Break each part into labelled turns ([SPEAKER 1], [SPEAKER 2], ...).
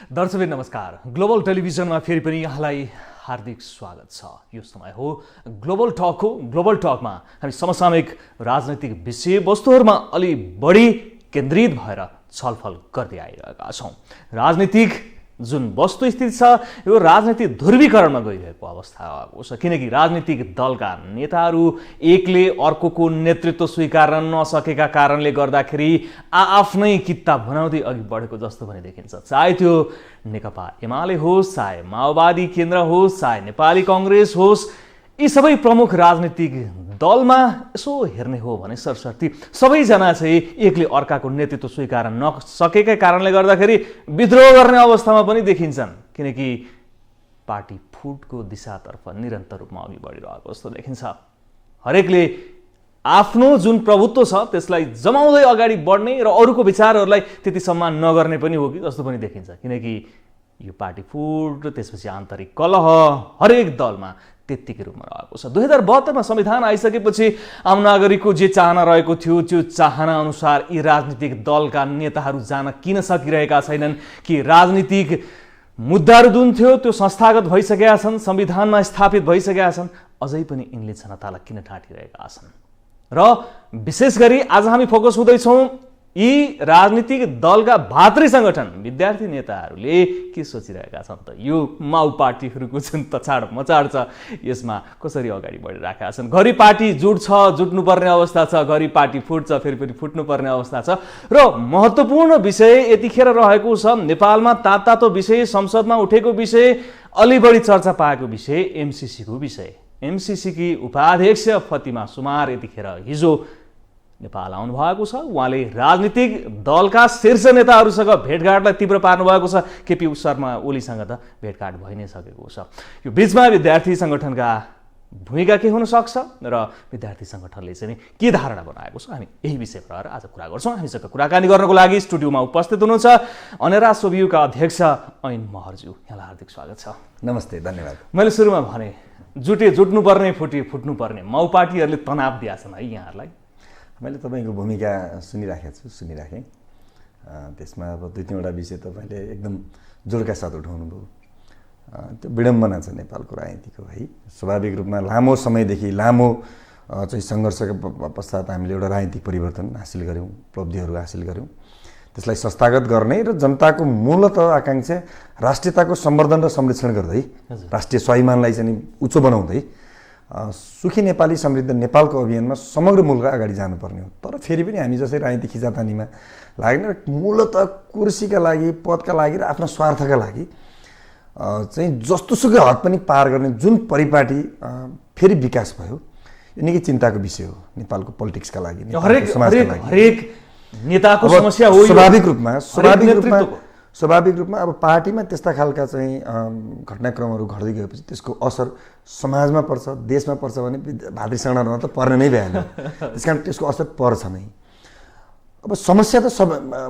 [SPEAKER 1] दर्शकबिन नमस्कार। ग्लोबल टेलिभिजनमा फेरि पनि यहाँलाई हार्दिक स्वागत छ। यो समय हो ग्लोबल टक हो। ग्लोबल टकमा हामी समसामयिक राजनैतिक विषयवस्तुहरूमा अलि बढी केन्द्रित भएर छलफल गर्दै आइरहेका छौँ। राजनीतिक जुन वस्तुस्थिति छ यो राजनीतिक ध्रुवीकरणमा गइरहेको अवस्था आएको छ, किनकि राजनीतिक दलका नेताहरू एकले अर्कोको नेतृत्व स्वीकार्न नसकेका कारणले गर्दाखेरि आफ्नै कित्ता बनाउँदै अघि बढेको जस्तो पनि देखिन्छ। चाहे त्यो नेकपा एमाले होस्, चाहे माओवादी केन्द्र होस्, चाहे नेपाली कांग्रेस होस्, यी सबै प्रमुख राजनीतिक दलमा यसो हेर्ने हो भने सरसर्ती सबैजना चाहिँ एकले अर्काको नेतृत्व स्वीकार नसकेकै कारणले गर्दाखेरि विद्रोह गर्ने अवस्थामा पनि देखिन्छन्, किनकि पार्टी फुटको दिशातर्फ निरन्तर रूपमा अघि बढिरहेको जस्तो देखिन्छ। हरेकले आफ्नो जुन प्रभुत्व छ त्यसलाई जमाउँदै अगाडि बढ्ने र अरूको विचारहरूलाई त्यति सम्मान नगर्ने पनि हो कि जस्तो पनि देखिन्छ, किनकि यो पार्टी फुट र त्यसपछि आन्तरिक कलह हरेक दलमा त्यत्तिकै रूपमा रहेको छ। 2072मा संविधान आइसकेपछि आम नागरिकको जे चाहना रहेको थियो त्यो चाहना अनुसार यी राजनीतिक दलका नेताहरू जान किन सकिरहेका छैनन् कि राजनीतिक मुद्दाहरू जुन थियो त्यो संस्थागत भइसकेका छन्, संविधानमा स्थापित भइसकेका छन्, अझै पनि यिनले जनतालाई किन ठाटिरहेका छन्। र विशेष गरी आज हामी फोकस हुँदैछौँ यी राजनीतिक दलका भातृ संगठन विद्यार्थी नेताहरूले के सोचिरहेका छन् त। यो माउ पार्टीहरूको जुन तछाड मचाड छ यसमा कसरी अगाडि बढिरहेका छन्। घरि पार्टी जुट्नुपर्ने अवस्था छ, घरि पार्टी फुट्छ, फेरि पनि फुट्नुपर्ने अवस्था छ। र महत्त्वपूर्ण विषय यतिखेर रहेको छ नेपालमा तातो विषय, संसदमा उठेको विषय, अलि बढी चर्चा पाएको विषय एमसीसीको विषय। एमसीसीकी उपाध्यक्ष फतिमा सुमार यतिखेर हिजो नेपाल आउनु भएको छ। उहाँले राजनीतिक दलका शीर्ष नेताहरूसँग भेटघाटलाई तीव्र पार्नु भएको छ। केपी शर्मा ओलीसँग त भेटघाट भइ नै सकेको छ। यो बीचमा विद्यार्थी संगठनका भूमिका के हुन सक्छ र विद्यार्थी संगठनले चाहिँ के धारणा बनाएको छ, हामी यही विषय पर आज कुरा गर्छौँ। हामीसँग कुराकानी गर्नको लागि स्टुडियोमा उपस्थित हुनुहुन्छ अनेरा सोभियुका अध्यक्ष ऐन महर्ज्यू। यहाँलाई हार्दिक स्वागत छ।
[SPEAKER 2] नमस्ते, धन्यवाद।
[SPEAKER 1] मैले सुरुमा भने जुट्नुपर्ने फुट्नुपर्ने माउ पार्टीहरूले तनाव दिएछन् है यहाँहरूलाई।
[SPEAKER 2] मैले तपाईँको भूमिका सुनिराखेँ। त्यसमा अब दुई तीनवटा विषय तपाईँले एकदम जोडका साथ उठाउनु भयो। त्यो विडम्बना छ नेपालको राजनीतिको है। स्वाभाविक रूपमा लामो समयदेखि लामो चाहिँ सङ्घर्षका पश्चात हामीले एउटा राजनीतिक परिवर्तन हासिल गऱ्यौँ, उपलब्धिहरू हासिल गऱ्यौँ। त्यसलाई संस्थागत गर्ने र जनताको मूलत आकाङ्क्षा राष्ट्रियताको सम्वर्धन र संरक्षण गर्दै राष्ट्रिय स्वाभिमानलाई चाहिँ उच्च बनाउँदै सुखी नेपाली समृद्ध नेपालको अभियानमा समग्र मुलुक अगाडि जानुपर्ने हो। तर फेरि पनि हामी जसरी राजनीतिक खिचातानीमा लाग्ने मूलत कुर्सीका लागि, पदका लागि र आफ्ना स्वार्थका लागि चाहिँ जस्तोसुकै हद पनि पार गर्ने जुन परिपाटी फेरि विकास भयो, यो निकै चिन्ताको विषय हो नेपालको पोलिटिक्सका लागि, समाजका लागि।
[SPEAKER 1] हरेक नेताको समस्या हो।
[SPEAKER 2] स्वाभाविक रूपमा अब पार्टीमा त्यस्ता खालका चाहिँ घटनाक्रमहरू घट्दै गएपछि त्यसको असर समाजमा पर्छ, देशमा पर्छ भने भातृ संगठनमा त पर्ने नै भएन। त्यस कारण त्यसको असर पर्छ नै। अब समस्या त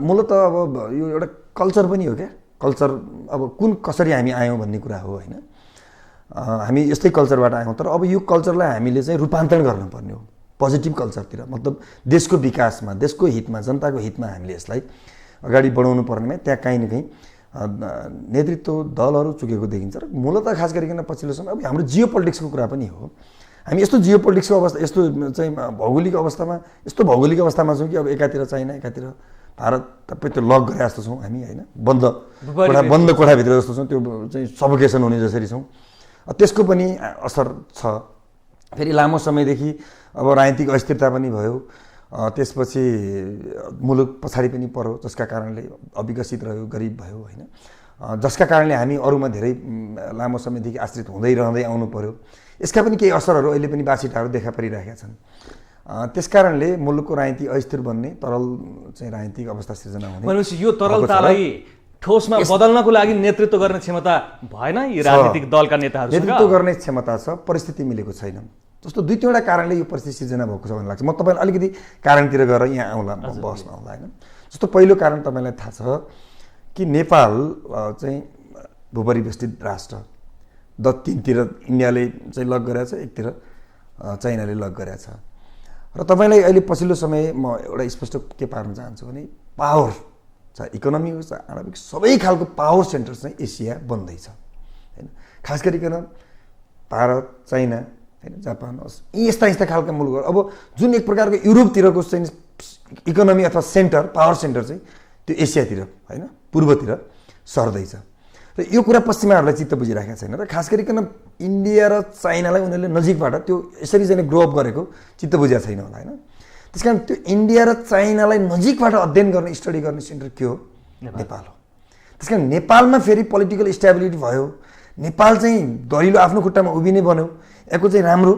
[SPEAKER 2] मूलत अब यो एउटा कल्चर पनि हो क्या। कल्चर अब कसरी हामी आयौँ भन्ने कुरा हो होइन। हामी यस्तै कल्चरबाट आयौँ, तर अब यो कल्चरलाई हामीले चाहिँ रूपान्तरण गर्नुपर्ने हो पोजिटिभ कल्चरतिर। मतलब देशको विकासमा, देशको हितमा, जनताको हितमा हामीले यसलाई अगाडि बढाउनु पर्नेमा त्यहाँ काहीँ न कहीँ नेतृत्व दलहरू चुकेको देखिन्छ। र मूलत खास गरिकन पछिल्लो समय अब हाम्रो जियो पोलिटिक्सको कुरा पनि हो। हामी यस्तो जियो पोलिटिक्सको अवस्था, यस्तो चाहिँ भौगोलिक अवस्थामा छौँ कि अब एकातिर चाइना, एकातिर भारत, तपाईँ त्यो लक गरे जस्तो छौँ हामी होइन। बन्द कोठाभित्र जस्तो छौँ, त्यो चाहिँ सफोकेसन हुने जसरी छौँ। त्यसको पनि असर छ। फेरि लामो समयदेखि अब राजनीतिक अस्थिरता पनि भयो। त्यसपछि मुलुक पछाडि पनि पर्यो, जसका कारणले अविकसित रह्यो, गरिब भयो होइन। जसका कारणले हामी अरूमा धेरै लामो समयदेखि आश्रित हुँदै रहँदै आउनु पर्यो। यसका पनि केही असरहरू अहिले पनि बासिटाहरू देखा परिरहेका छन्। त्यस कारणले मुलुकको राजनीति अस्थिर बन्ने, तरल चाहिँ राजनीतिक अवस्था सिर्जना हुने।
[SPEAKER 1] भनेपछि यो तरलतालाई ठोसमा बदल्नको लागि नेतृत्व गर्ने क्षमता भएन यी राजनीतिक दलका नेताहरू।
[SPEAKER 2] नेतृत्व गर्ने क्षमता छ, परिस्थिति मिलेको छैन। जस्तो दुई तीनवटा कारणले यो परिस्थिति सिर्जना भएको छ भन्ने लाग्छ। म तपाईँलाई अलिकति कारणतिर गएर यहाँ आउँला, बहसमा आउँला होइन। जस्तो पहिलो कारण तपाईँलाई थाहा छ कि नेपाल चाहिँ भूपरिवेष्टित राष्ट्र, तीनतिर इन्डियाले चाहिँ लक गरेको छ, एकतिर चाइनाले लक गरेको छ। र तपाईँलाई अहिले पछिल्लो समय म एउटा स्पष्ट के पार्न चाहन्छु भने पावर चाहे इकोनोमी होस् चाहे आणविक सबै खालको पावर सेन्टर चाहिँ एसिया बन्दैछ होइन। खास गरिकन भारत, चाइना होइन, जापान यी यस्ता खालका मुलुकहरू अब जुन एक प्रकारको युरोपतिरको चाहिँ इकोनोमी अथवा सेन्टर पावर सेन्टर चाहिँ त्यो एसियातिर होइन पूर्वतिर सर्दैछ र यो कुरा पश्चिमाहरूलाई चित्त बुझिराखेको छैन र खास गरिकन इन्डिया र चाइनालाई उनीहरूले नजिकबाट त्यो यसरी चाहिँ ग्रो अप गरेको चित्त बुझेको छैन होला होइन। त्यस कारण त्यो इन्डिया र चाइनालाई नजिकबाट अध्ययन गर्ने स्टडी गर्ने सेन्टर के हो? नेपाल हो। त्यस कारण नेपालमा फेरि पोलिटिकल स्टेबिलिटी भयो, नेपाल चाहिँ दरिलो आफ्नो खुट्टामा उभिने बन्यो, यसको चाहिँ राम्रो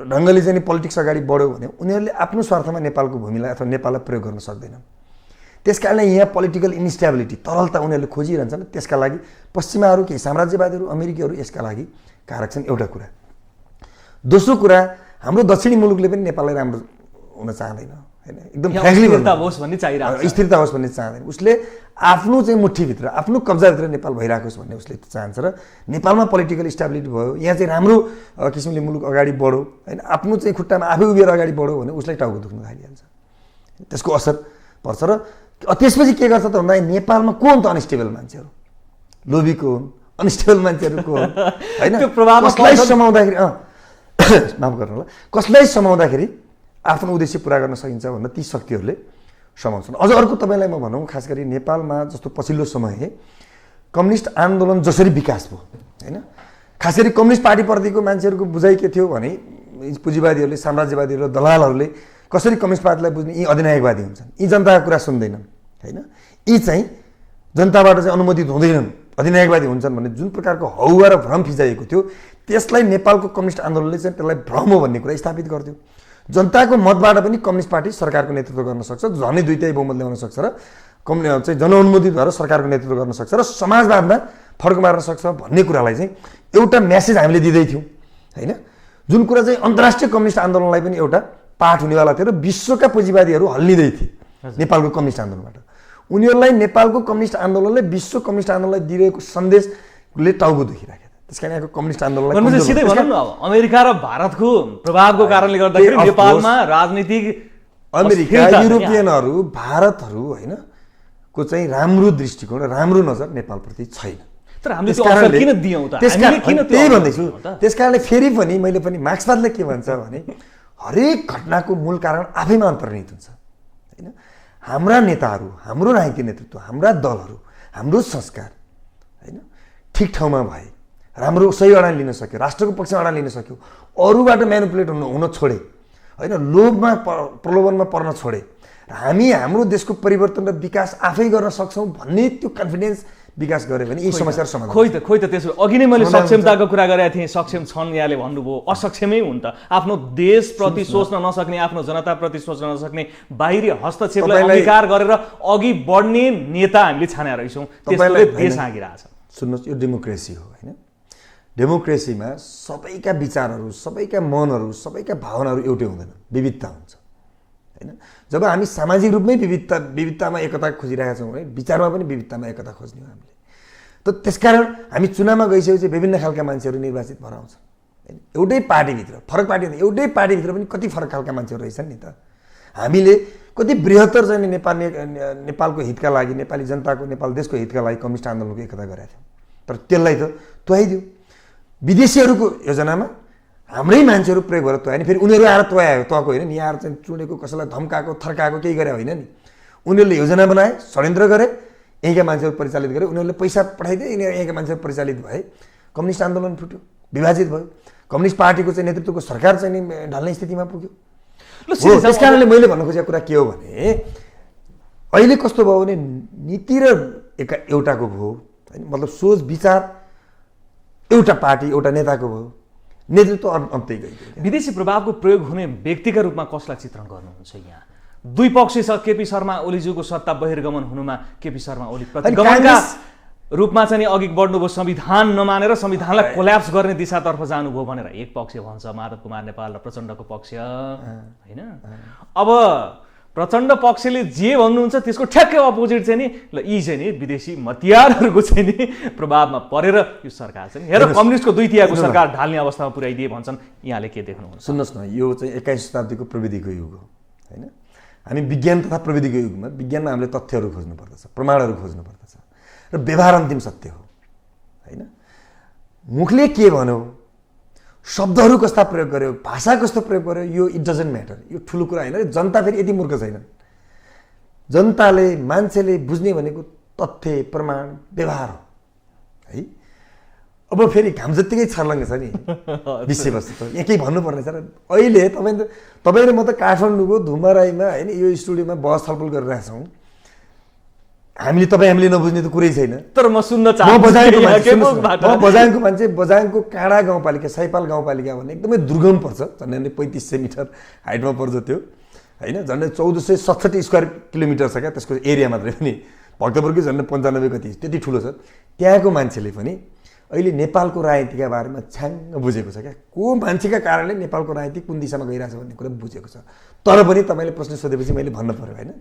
[SPEAKER 2] ढङ्गले चाहिँ पोलिटिक्स अगाडि बढ्यो भने उनीहरूले आफ्नो स्वार्थमा नेपालको भूमिलाई अथवा नेपाललाई प्रयोग गर्न सक्दैनन्। त्यस कारणले यहाँ पोलिटिकल इन्स्टेबिलिटी तरलता उनीहरूले खोजिरहन्छन्। त्यसका लागि पश्चिमाहरू केही साम्राज्यवादीहरू अमेरिकीहरू यसका लागि कारक छन्। एउटा कुरा। दोस्रो कुरा, हाम्रो दक्षिणी मुलुकले पनि नेपाललाई राम्रो हुन चाहँदैन होइन, एकदम
[SPEAKER 1] स्थिरता होस् भन्ने चाहिरहेको,
[SPEAKER 2] स्थिरता होस् भन्ने चाहँदैन। उसले आफ्नो चाहिँ मुठीभित्र आफ्नो कब्जाभित्र नेपाल भइरहेको होस् भन्ने उसले चाहन्छ र नेपालमा पोलिटिकल स्टेबिलिटी भयो, यहाँ चाहिँ राम्रो किसिमले मुलुक अगाडि बढ्यो होइन, आफ्नो चाहिँ खुट्टामा आफै उभिएर अगाडि बढ्यो भने उसलाई टाउको दुख्न थालिहाल्छ। त्यसको असर पर्छ र त्यसपछि के गर्छ त भन्दा नेपालमा को हुन् त अनस्टेबल मान्छेहरू, लोभी को हुन्, अनस्टेबल मान्छेहरू को हुन् होइन। कसलाई समाउँदाखेरि माफ गर्नु होला, कसलाई समाउँदाखेरि आफ्नो उद्देश्य पुरा गर्न सकिन्छ भन्दा ती शक्तिहरूले समाउँछन्। अझ अर्को तपाईँलाई म भनौँ, खास गरी नेपालमा जस्तो पछिल्लो समय कम्युनिस्ट आन्दोलन जसरी विकास भयो होइन, खास गरी कम्युनिस्ट पार्टीप्रतिको मान्छेहरूको बुझाइ के थियो भने पुँजीवादीहरूले, साम्राज्यवादीहरू र दलालहरूले कसरी कम्युनिस्ट पार्टीलाई बुझ्ने, यी अधिनायकवादी हुन्छन्, यी जनताको कुरा सुन्दैनन् होइन, यी चाहिँ जनताबाट चाहिँ अनुमोदित हुँदैनन्, अधिनायकवादी हुन्छन् भन्ने जुन प्रकारको हौवा र भ्रम फिजाइएको थियो, त्यसलाई नेपालको कम्युनिस्ट आन्दोलनले चाहिँ त्यसलाई भ्रम हो भन्ने कुरा स्थापित गर्थ्यो। जनताको मतबाट पनि कम्युनिस्ट पार्टी सरकारको नेतृत्व गर्न सक्छ, झनै 2/3 बहुमत ल्याउन सक्छ र चाहिँ जनअनुमोदित भएर सरकारको नेतृत्व गर्न सक्छ र समाजवादमा फर्क मार्न सक्छ भन्ने कुरालाई चाहिँ एउटा म्यासेज हामीले दिँदै थियौँ होइन। जुन कुरा चाहिँ अन्तर्राष्ट्रिय कम्युनिस्ट आन्दोलनलाई पनि एउटा पाठ हुनेवाला थियो र विश्वका पुँजीवादीहरू हल्लिँदै थिए नेपालको कम्युनिस्ट आन्दोलनबाट। उनीहरूलाई नेपालको कम्युनिस्ट आन्दोलनले विश्व कम्युनिस्ट आन्दोलनलाई दिएको सन्देशले टाउको दुखिराखेको। त्यस कारण यहाँको कम्युनिस्ट आन्दोलनलाई
[SPEAKER 1] सिधै भनौँ न, अब अमेरिका र भारतको प्रभावको कारणले गर्दाखेरि नेपालमा राजनीतिक
[SPEAKER 2] अमेरिका, युरोपियनहरू, भारतहरू होइन को चाहिँ राम्रो दृष्टिकोण र राम्रो नजर नेपालप्रति छैन।
[SPEAKER 1] तर हामीले त्यो अवसर किन दियौँ त?
[SPEAKER 2] त्यही भन्दैछु। त्यस कारणले फेरि पनि मैले पनि मार्क्सवादले के भन्छ भने हरेक घटनाको मूल कारण आफैमा अन्तर्निहित हुन्छ होइन। हाम्रा नेताहरू, हाम्रो राजनीतिक नेतृत्व, हाम्रा दलहरू, हाम्रो संस्कार होइन ठिक ठाउँमा भए, राम्रो सही अडान लिन सक्यो, राष्ट्रको पक्षमा अडान लिन सक्यो, अरूबाट म्यानिपुलेट हुन छोडे होइन, लोभमा प्रलोभनमा पर्न छोडे र हामी हाम्रो देशको परिवर्तन र विकास आफै गर्न सक्छौँ भन्ने त्यो कन्फिडेन्स विकास गऱ्यो भने यी समस्याहरू समाधान।
[SPEAKER 1] खोइ त त्यसो अघि नै मैले सक्षमताको कुरा गरेको थिएँ, सक्षम छन् यहाँले भन्नुभयो, असक्षमै हुन् त। आफ्नो देशप्रति सोच्न नसक्ने, आफ्नो जनताप्रति सोच्न नसक्ने, बाहिरी हस्तक्षेपलाई अंगीकार गरेर अघि बढ्ने नेता हामीले छानेका रहेछौँ, त्यसले देश हाँगिरहेछ।
[SPEAKER 2] सुन्नुहोस्, यो डेमोक्रेसी हो होइन। डेमोक्रेसीमा सबैका विचारहरू, सबैका मनहरू, सबैका भावनाहरू एउटै हुँदैन, विविधता हुन्छ होइन। जब हामी सामाजिक रूपमै विविधतामा एकता खोजिरहेका छौँ भने विचारमा पनि विविधतामा एकता खोज्ने हो हामीले। त त्यसकारण हामी चुनावमा गइसकेपछि विभिन्न खालका मान्छेहरू निर्वाचित भएर आउँछन् होइन। एउटै पार्टीभित्र फरक पार्टी हुँदैन, एउटै पार्टीभित्र पनि कति फरक खालका मान्छेहरू रहेछन् नि त। हामीले कति बृहत्तर चाहिँ नेपालको हितका लागि, नेपाली जनताको, नेपाल देशको हितका लागि कम्युनिस्ट आन्दोलनको एकता गरेका थियौँ। तर त्यसलाई त तुहाइदियो विदेशीहरूको योजनामा, हाम्रै मान्छेहरू प्रयोग भएर तुहाएन। फेरि उनीहरू आएर तुहाएको होइन नि, यहाँ चाहिँ चुडेको, कसैलाई धम्काएको, थर्काएको केही गरे होइन नि। उनीहरूले योजना बनाए, षड्यन्त्र गरे, यहीँका मान्छेहरू परिचालित गरे, उनीहरूले पैसा पठाइदिए, यिनीहरू यहीँका मान्छेहरू परिचालित भए, कम्युनिस्ट आन्दोलन फुट्यो, विभाजित भयो, कम्युनिस्ट पार्टीको चाहिँ नेतृत्वको सरकार चाहिँ ढल्ने स्थितिमा पुग्यो। त्यस कारणले मैले भन्न खोजेको कुरा के हो भने अहिले कस्तो भयो भने नीति र एउटाको भयो होइन, मतलब सोच विचार एउटा पार्टी, एउटा नेताको भयो, नेतृत्व अन्तै गयो।
[SPEAKER 1] विदेशी प्रभावको प्रयोग हुने व्यक्तिका रूपमा कसलाई चित्रण गर्नुहुन्छ? यहाँ दुई पक्ष छ, केपी शर्मा ओलीज्यूको सत्ता बहिर्गमन हुनुमा केपी शर्मा ओली प्रतिगमनका रूपमा चाहिँ अघि बढ्नुभयो, संविधान नमानेर संविधानलाई कोल्याप्स गर्ने दिशातर्फ जानुभयो भनेर एक पक्ष भन्छ, माधव कुमार नेपाल र प्रचण्डको पक्ष होइन। अब प्रचण्ड पक्षले जे भन्नुहुन्छ त्यसको ठ्याक्कै अपोजिट चाहिँ नि ल यी चाहिँ नि विदेशी मतियारहरूको चाहिँ नि प्रभावमा परेर यो सरकार चाहिँ हेर कम्युनिस्टको 2 तिहाईको सरकार ढाल्ने अवस्थामा पुर्याइदिए भन्छन्। यहाँले के देख्नुहुन्छ?
[SPEAKER 2] सुन्नुहोस् न, यो चाहिँ 21 शताब्दीको प्रविधिको युग हो होइन। हामी विज्ञान तथा प्रविधिको युगमा विज्ञानमा हामीले तथ्यहरू खोज्नु पर्दछ, प्रमाणहरू खोज्नु पर्दछ र व्यवहार अन्तिम सत्य हो हैन। मुखले के भन्यो, शब्दहरू कस्ता प्रयोग गर्यो, भाषा कस्तो प्रयोग गर्यो, यो इट डजन्ट म्याटर, यो ठुलो कुरा होइन। जनता फेरि यति मूर्ख छैनन्। जनताले मान्छेले बुझ्ने भनेको तथ्य, प्रमाण, व्यवहार हो है। अब फेरि घाम जत्तिकै छर्लङ्ग छ नि विषयवस्तु त, यहाँ केही भन्नुपर्ने छ र। अहिले तपाईँले म त काठमाडौँको धुमराईमा होइन यो स्टुडियोमा बहस छलफल गरिरहेका छौँ। हामीले नबुझ्ने त कुरै छैन।
[SPEAKER 1] तर म सुन्न
[SPEAKER 2] म
[SPEAKER 1] चाहन्छु
[SPEAKER 2] बझाङको मान्छे, बझाङको काँडा गाउँपालिका, सैपाल गाउँपालिका भन्ने एकदमै दुर्गम पर्छ, झन्डै 3500 मिटर हाइटमा पर्छ त्यो होइन। झन्डै 1467 स्क्वायर किलोमिटर छ क्या त्यसको एरिया मात्रै पनि। भक्तपुरकै झन्डै 95 कति त्यति ठुलो छ। त्यहाँको मान्छेले पनि अहिले नेपालको राजनीतिका बारेमा छ्याङ्ग बुझेको छ क्या। को मान्छेका कारणले नेपालको राजनीति कुन दिशामा गइरहेछ भन्ने कुरा बुझेको छ। तर पनि तपाईँले प्रश्न सोधेपछि मैले भन्न पर्यो होइन।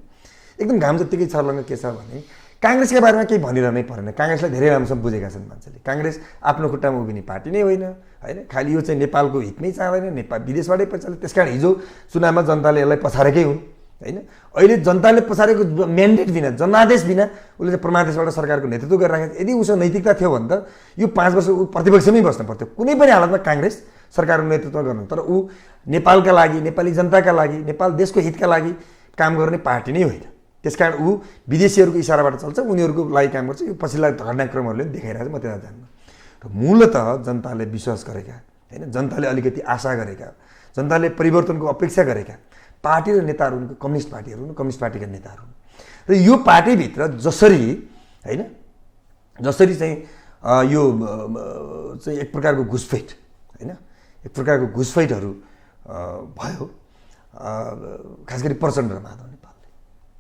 [SPEAKER 2] एकदम घाम जत्तिकै छर्लङ्ग के छ भने काङ्ग्रेसका बारेमा केही भनिरहनै परेन। काङ्ग्रेसलाई धेरै राम्रोसँग बुझेका छन् मान्छेले। काङ्ग्रेस आफ्नो खुट्टामा उभिने पार्टी नै होइन होइन। खालि यो चाहिँ नेपालको हितमै चाहँदैन, नेपाल विदेशबाटै पछाडि। त्यस कारण हिजो चुनावमा जनताले यसलाई पछारेकै हुन् होइन। अहिले जनताले पछारेको म्यान्डेट बिना, जनादेश बिना उसले चाहिँ परमादेशबाट सरकारको नेतृत्व गरिराखेको। यदि उसँग नैतिकता थियो भने त यो 5 वर्ष ऊ प्रतिपक्षमै बस्नु पर्थ्यो। कुनै पनि हालतमा काङ्ग्रेस सरकारको नेतृत्व गर्नु। तर ऊ नेपालका लागि, नेपाली जनताका लागि, नेपाल देशको हितका लागि काम गर्ने पार्टी नै होइन। त्यसकारण ऊ विदेशीहरूको इसाराबाट चल्छ, उनीहरूको लागि काम गर्छ। यो पछिल्ला घटनाक्रमहरूले देखाइरहेको छ, म त्यता जान्न। र मूलतः जनताले विश्वास गरेका होइन, जनताले अलिकति आशा गरेका, जनताले परिवर्तनको अपेक्षा गरेका पार्टी र नेताहरू उनको कम्युनिस्ट पार्टीहरू हुन्, कम्युनिस्ट पार्टीका नेताहरू हुन्। र यो पार्टीभित्र जसरी होइन, जसरी चाहिँ यो चाहिँ एक प्रकारको घुसपैठ होइन, एक प्रकारको घुसपैठहरू भयो, खास गरी प्रचण्ड र माधव नेपालले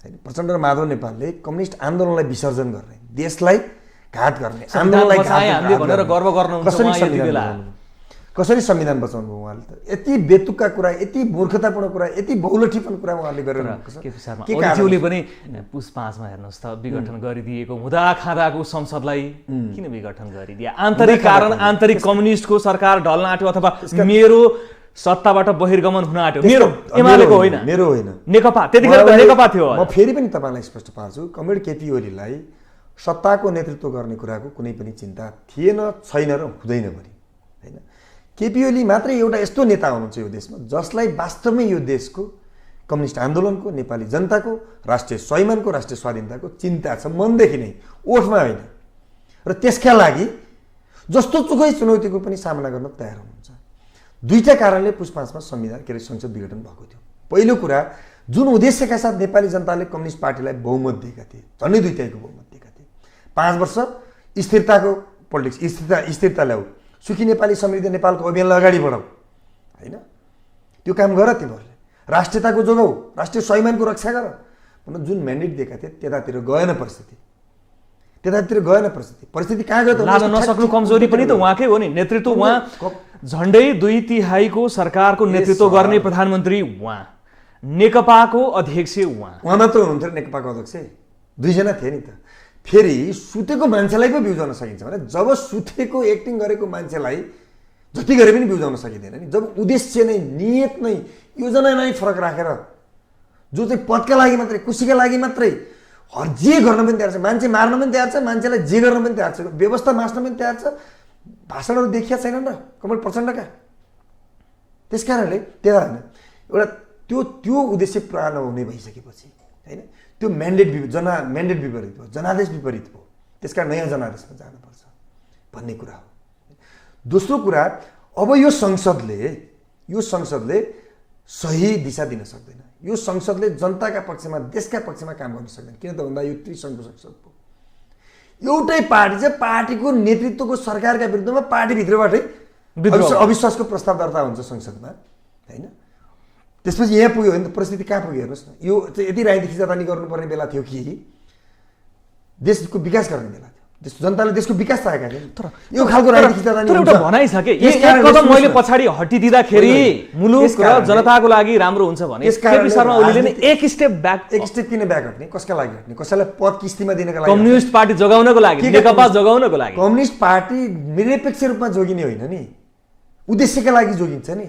[SPEAKER 2] होइन। प्रचण्ड र माधव नेपालले कम्युनिस्ट आन्दोलनलाई विसर्जन गर्ने, देशलाई घात गर्ने, आन्दोलनलाई
[SPEAKER 1] भनेर गर्व गर्नुहुन्छ।
[SPEAKER 2] कसरी संविधान बचाउनु भयो उहाँले? त यति बेतुका कुरा, यति मूर्खतापूर्ण कुरा, यति बहुलठीपन कुरा उहाँले
[SPEAKER 1] गरिरहनु पनि पुस 5 मा हेर्नुहोस् त विघटन गरिदिएको हुँदा खाँदाको संसदलाई किन विघटन गरिदिए? आन्तरिक कारण, आन्तरिक कम्युनिस्टको सरकार ढल्न आँट्यो अथवा मेरो सत्ताबाट बहिर्गमन हुन आँट्यो? मेरो एमालेको होइन,
[SPEAKER 2] मेरो होइन,
[SPEAKER 1] नेकपा। त्यतिखेर त नेकपा थियो।
[SPEAKER 2] म फेरि पनि तपाईँलाई स्पष्ट पार्छु, कमरेड केपी ओलीलाई सत्ताको नेतृत्व गर्ने कुराको कुनै पनि चिन्ता थिएन, छैन र हुँदैन पनि होइन। केपी ओली मात्रै एउटा यस्तो नेता हुनुहुन्छ यो देशमा जसलाई वास्तवमै यो देशको कम्युनिस्ट आन्दोलनको, नेपाली जनताको, राष्ट्रिय स्वाभिमानको, राष्ट्रिय स्वाधीनताको चिन्ता छ, मनदेखि नै, ओठमा होइन। र त्यसका लागि जस्तो सुकै चुनौतीको पनि सामना गर्न तयार हुनुहुन्छ। दुईटा कारणले पुस 5 मा संविधान के अरे संसद विघटन भएको थियो। पहिलो कुरा, जुन उद्देश्यका साथ नेपाली जनताले कम्युनिस्ट पार्टीलाई बहुमत दिएका थिए, झन्डै 2/3 बहुमत दिएका थिए, 5 वर्ष स्थिरताको पोलिटिक्स, स्थिरता ल्याऊ, सुखी नेपाली समृद्ध नेपालको अभियानलाई अगाडि बढाऊ होइन। त्यो काम गर, तिमीहरूले राष्ट्रियताको जोगाऊ, राष्ट्रिय स्वाभिमानको रक्षा गर भनेर जुन म्यान्डेट दिएका थिए त्यतातिर गएन परिस्थिति। परिस्थिति कहाँ गयो त?
[SPEAKER 1] लान नसक्नु कमजोरी पनि त उहाँकै हो नि। नेतृत्व उहाँ, झन्डै 2/3 सरकारको नेतृत्व गर्ने प्रधानमन्त्री उहाँ, नेकपाको अध्यक्ष उहाँ
[SPEAKER 2] मात्र हुनुहुन्थ्यो। नेकपाको अध्यक्ष 2 जना थिए नि त। फेरि सुतेको मान्छेलाई पो बिउजाउन सकिन्छ भने जब सुतेको एक्टिङ गरेको मान्छेलाई जति गरे पनि बिउजाउन सकिँदैन नि। जब उद्देश्य नै, नियत नै, योजना नै फरक राखेर जो चाहिँ पदका लागि मात्रै, खुसीका लागि मात्रै जे गर्न पनि तयार छ, मान्छे मार्न पनि तयार छ, मान्छेलाई जे गर्न पनि तयार छ, व्यवस्था मास्न पनि तयार छ, भाषणहरू देखिया छैनन् र कमल प्रचण्डका। त्यस कारणले त्यहाँ होइन एउटा त्यो उद्देश्य पुरा नहुने भइसकेपछि होइन, त्यो म्यान्डेट विपरीत भयो, जनादेश विपरीत भयो। त्यस कारण नयाँ जनादेशमा जानुपर्छ भन्ने कुरा हो। दोस्रो कुरा, अब यो संसदले सही दिशा दिन सक्दैन। यो संसदले जनताका पक्षमा, देशका पक्षमा काम गर्न सक्दैन। किन त भन्दा यो त्रिसङ्घको संसद हो। एउटै पार्टी चाहिँ पार्टीको नेतृत्वको सरकारका विरुद्धमा पार्टीभित्रबाटै अविश्वासको प्रस्ताव दर्ता हुन्छ संसदमा होइन। त्यसपछि यहाँ पुग्यो भने त परिस्थिति कहाँ पुग्यो हेर्नुहोस् न। यो चाहिँ यति राजनीतिक खिचातानी गर्नुपर्ने बेला थियो कि देशको विकास गर्ने बेला थियो। जनताले देशको विकास चाहेका थिए। तर यो खालको राजनीतिक खिचातानी
[SPEAKER 1] एउटा भनाइ छ कि एक कदम मैले पछाडि हटिदिँदाखेरि मुलुक र जनताको लागि राम्रो हुन्छ भने केपी शर्मा ओलीले नै एक स्टेप
[SPEAKER 2] किन ब्याक हट्ने? कसका लागि हट्ने? कसैलाई पद किस्तीमा दिनका लागि?
[SPEAKER 1] कम्युनिस्ट पार्टी जोगाउनको लागि, नेकपा जोगाउनको लागि।
[SPEAKER 2] कम्युनिस्ट पार्टी निरपेक्ष रूपमा जोगिने होइन नि, उद्देश्यका लागि जोगिन्छ नि।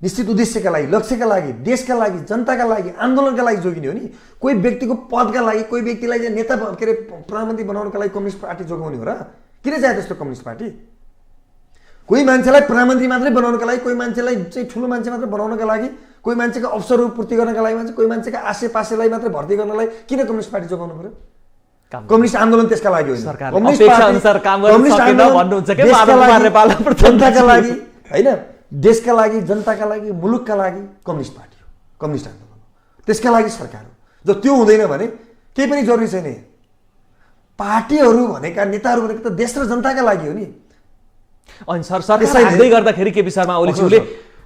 [SPEAKER 2] निश्चित उद्देश्यका लागि, लक्ष्यका लागि, देशका लागि, जनताका लागि, आन्दोलनका लागि जोगिने हो नि। कोही व्यक्तिको पदका लागि, कोही व्यक्तिलाई चाहिँ नेता के अरे प्रधानमन्त्री बनाउनका लागि कम्युनिस्ट पार्टी जोगाउने हो र? किन चाहियो त्यस्तो कम्युनिस्ट पार्टी? कोही मान्छेलाई प्रधानमन्त्री मात्रै बनाउनका लागि, कोही मान्छेलाई चाहिँ ठुलो मान्छे मात्रै बनाउनका लागि, कोही मान्छेका अवसरहरू पूर्ति गर्नका लागि मान्छे, कोही मान्छेका आसेपासेलाई मात्रै भर्ती गर्नलाई किन कम्युनिस्ट पार्टी जोगाउनु पर्यो? कम्युनिस्ट आन्दोलन त्यसका लागि होइन। जनताका लागि होइन, देशका लागि, जनताका लागि, मुलुकका लागि कम्युनिस्ट पार्टी हो, कम्युनिस्ट आन्दोलन हो। त्यसका लागि सरकार हो। जब त्यो हुँदैन भने केही पनि जरुरी छैन। पार्टीहरू भनेका, नेताहरू भनेका त देश र जनताका लागि हो नि।
[SPEAKER 1] अनि सरकार हाल्दै गर्दाखेरि के विषयमा ओलीज्यूले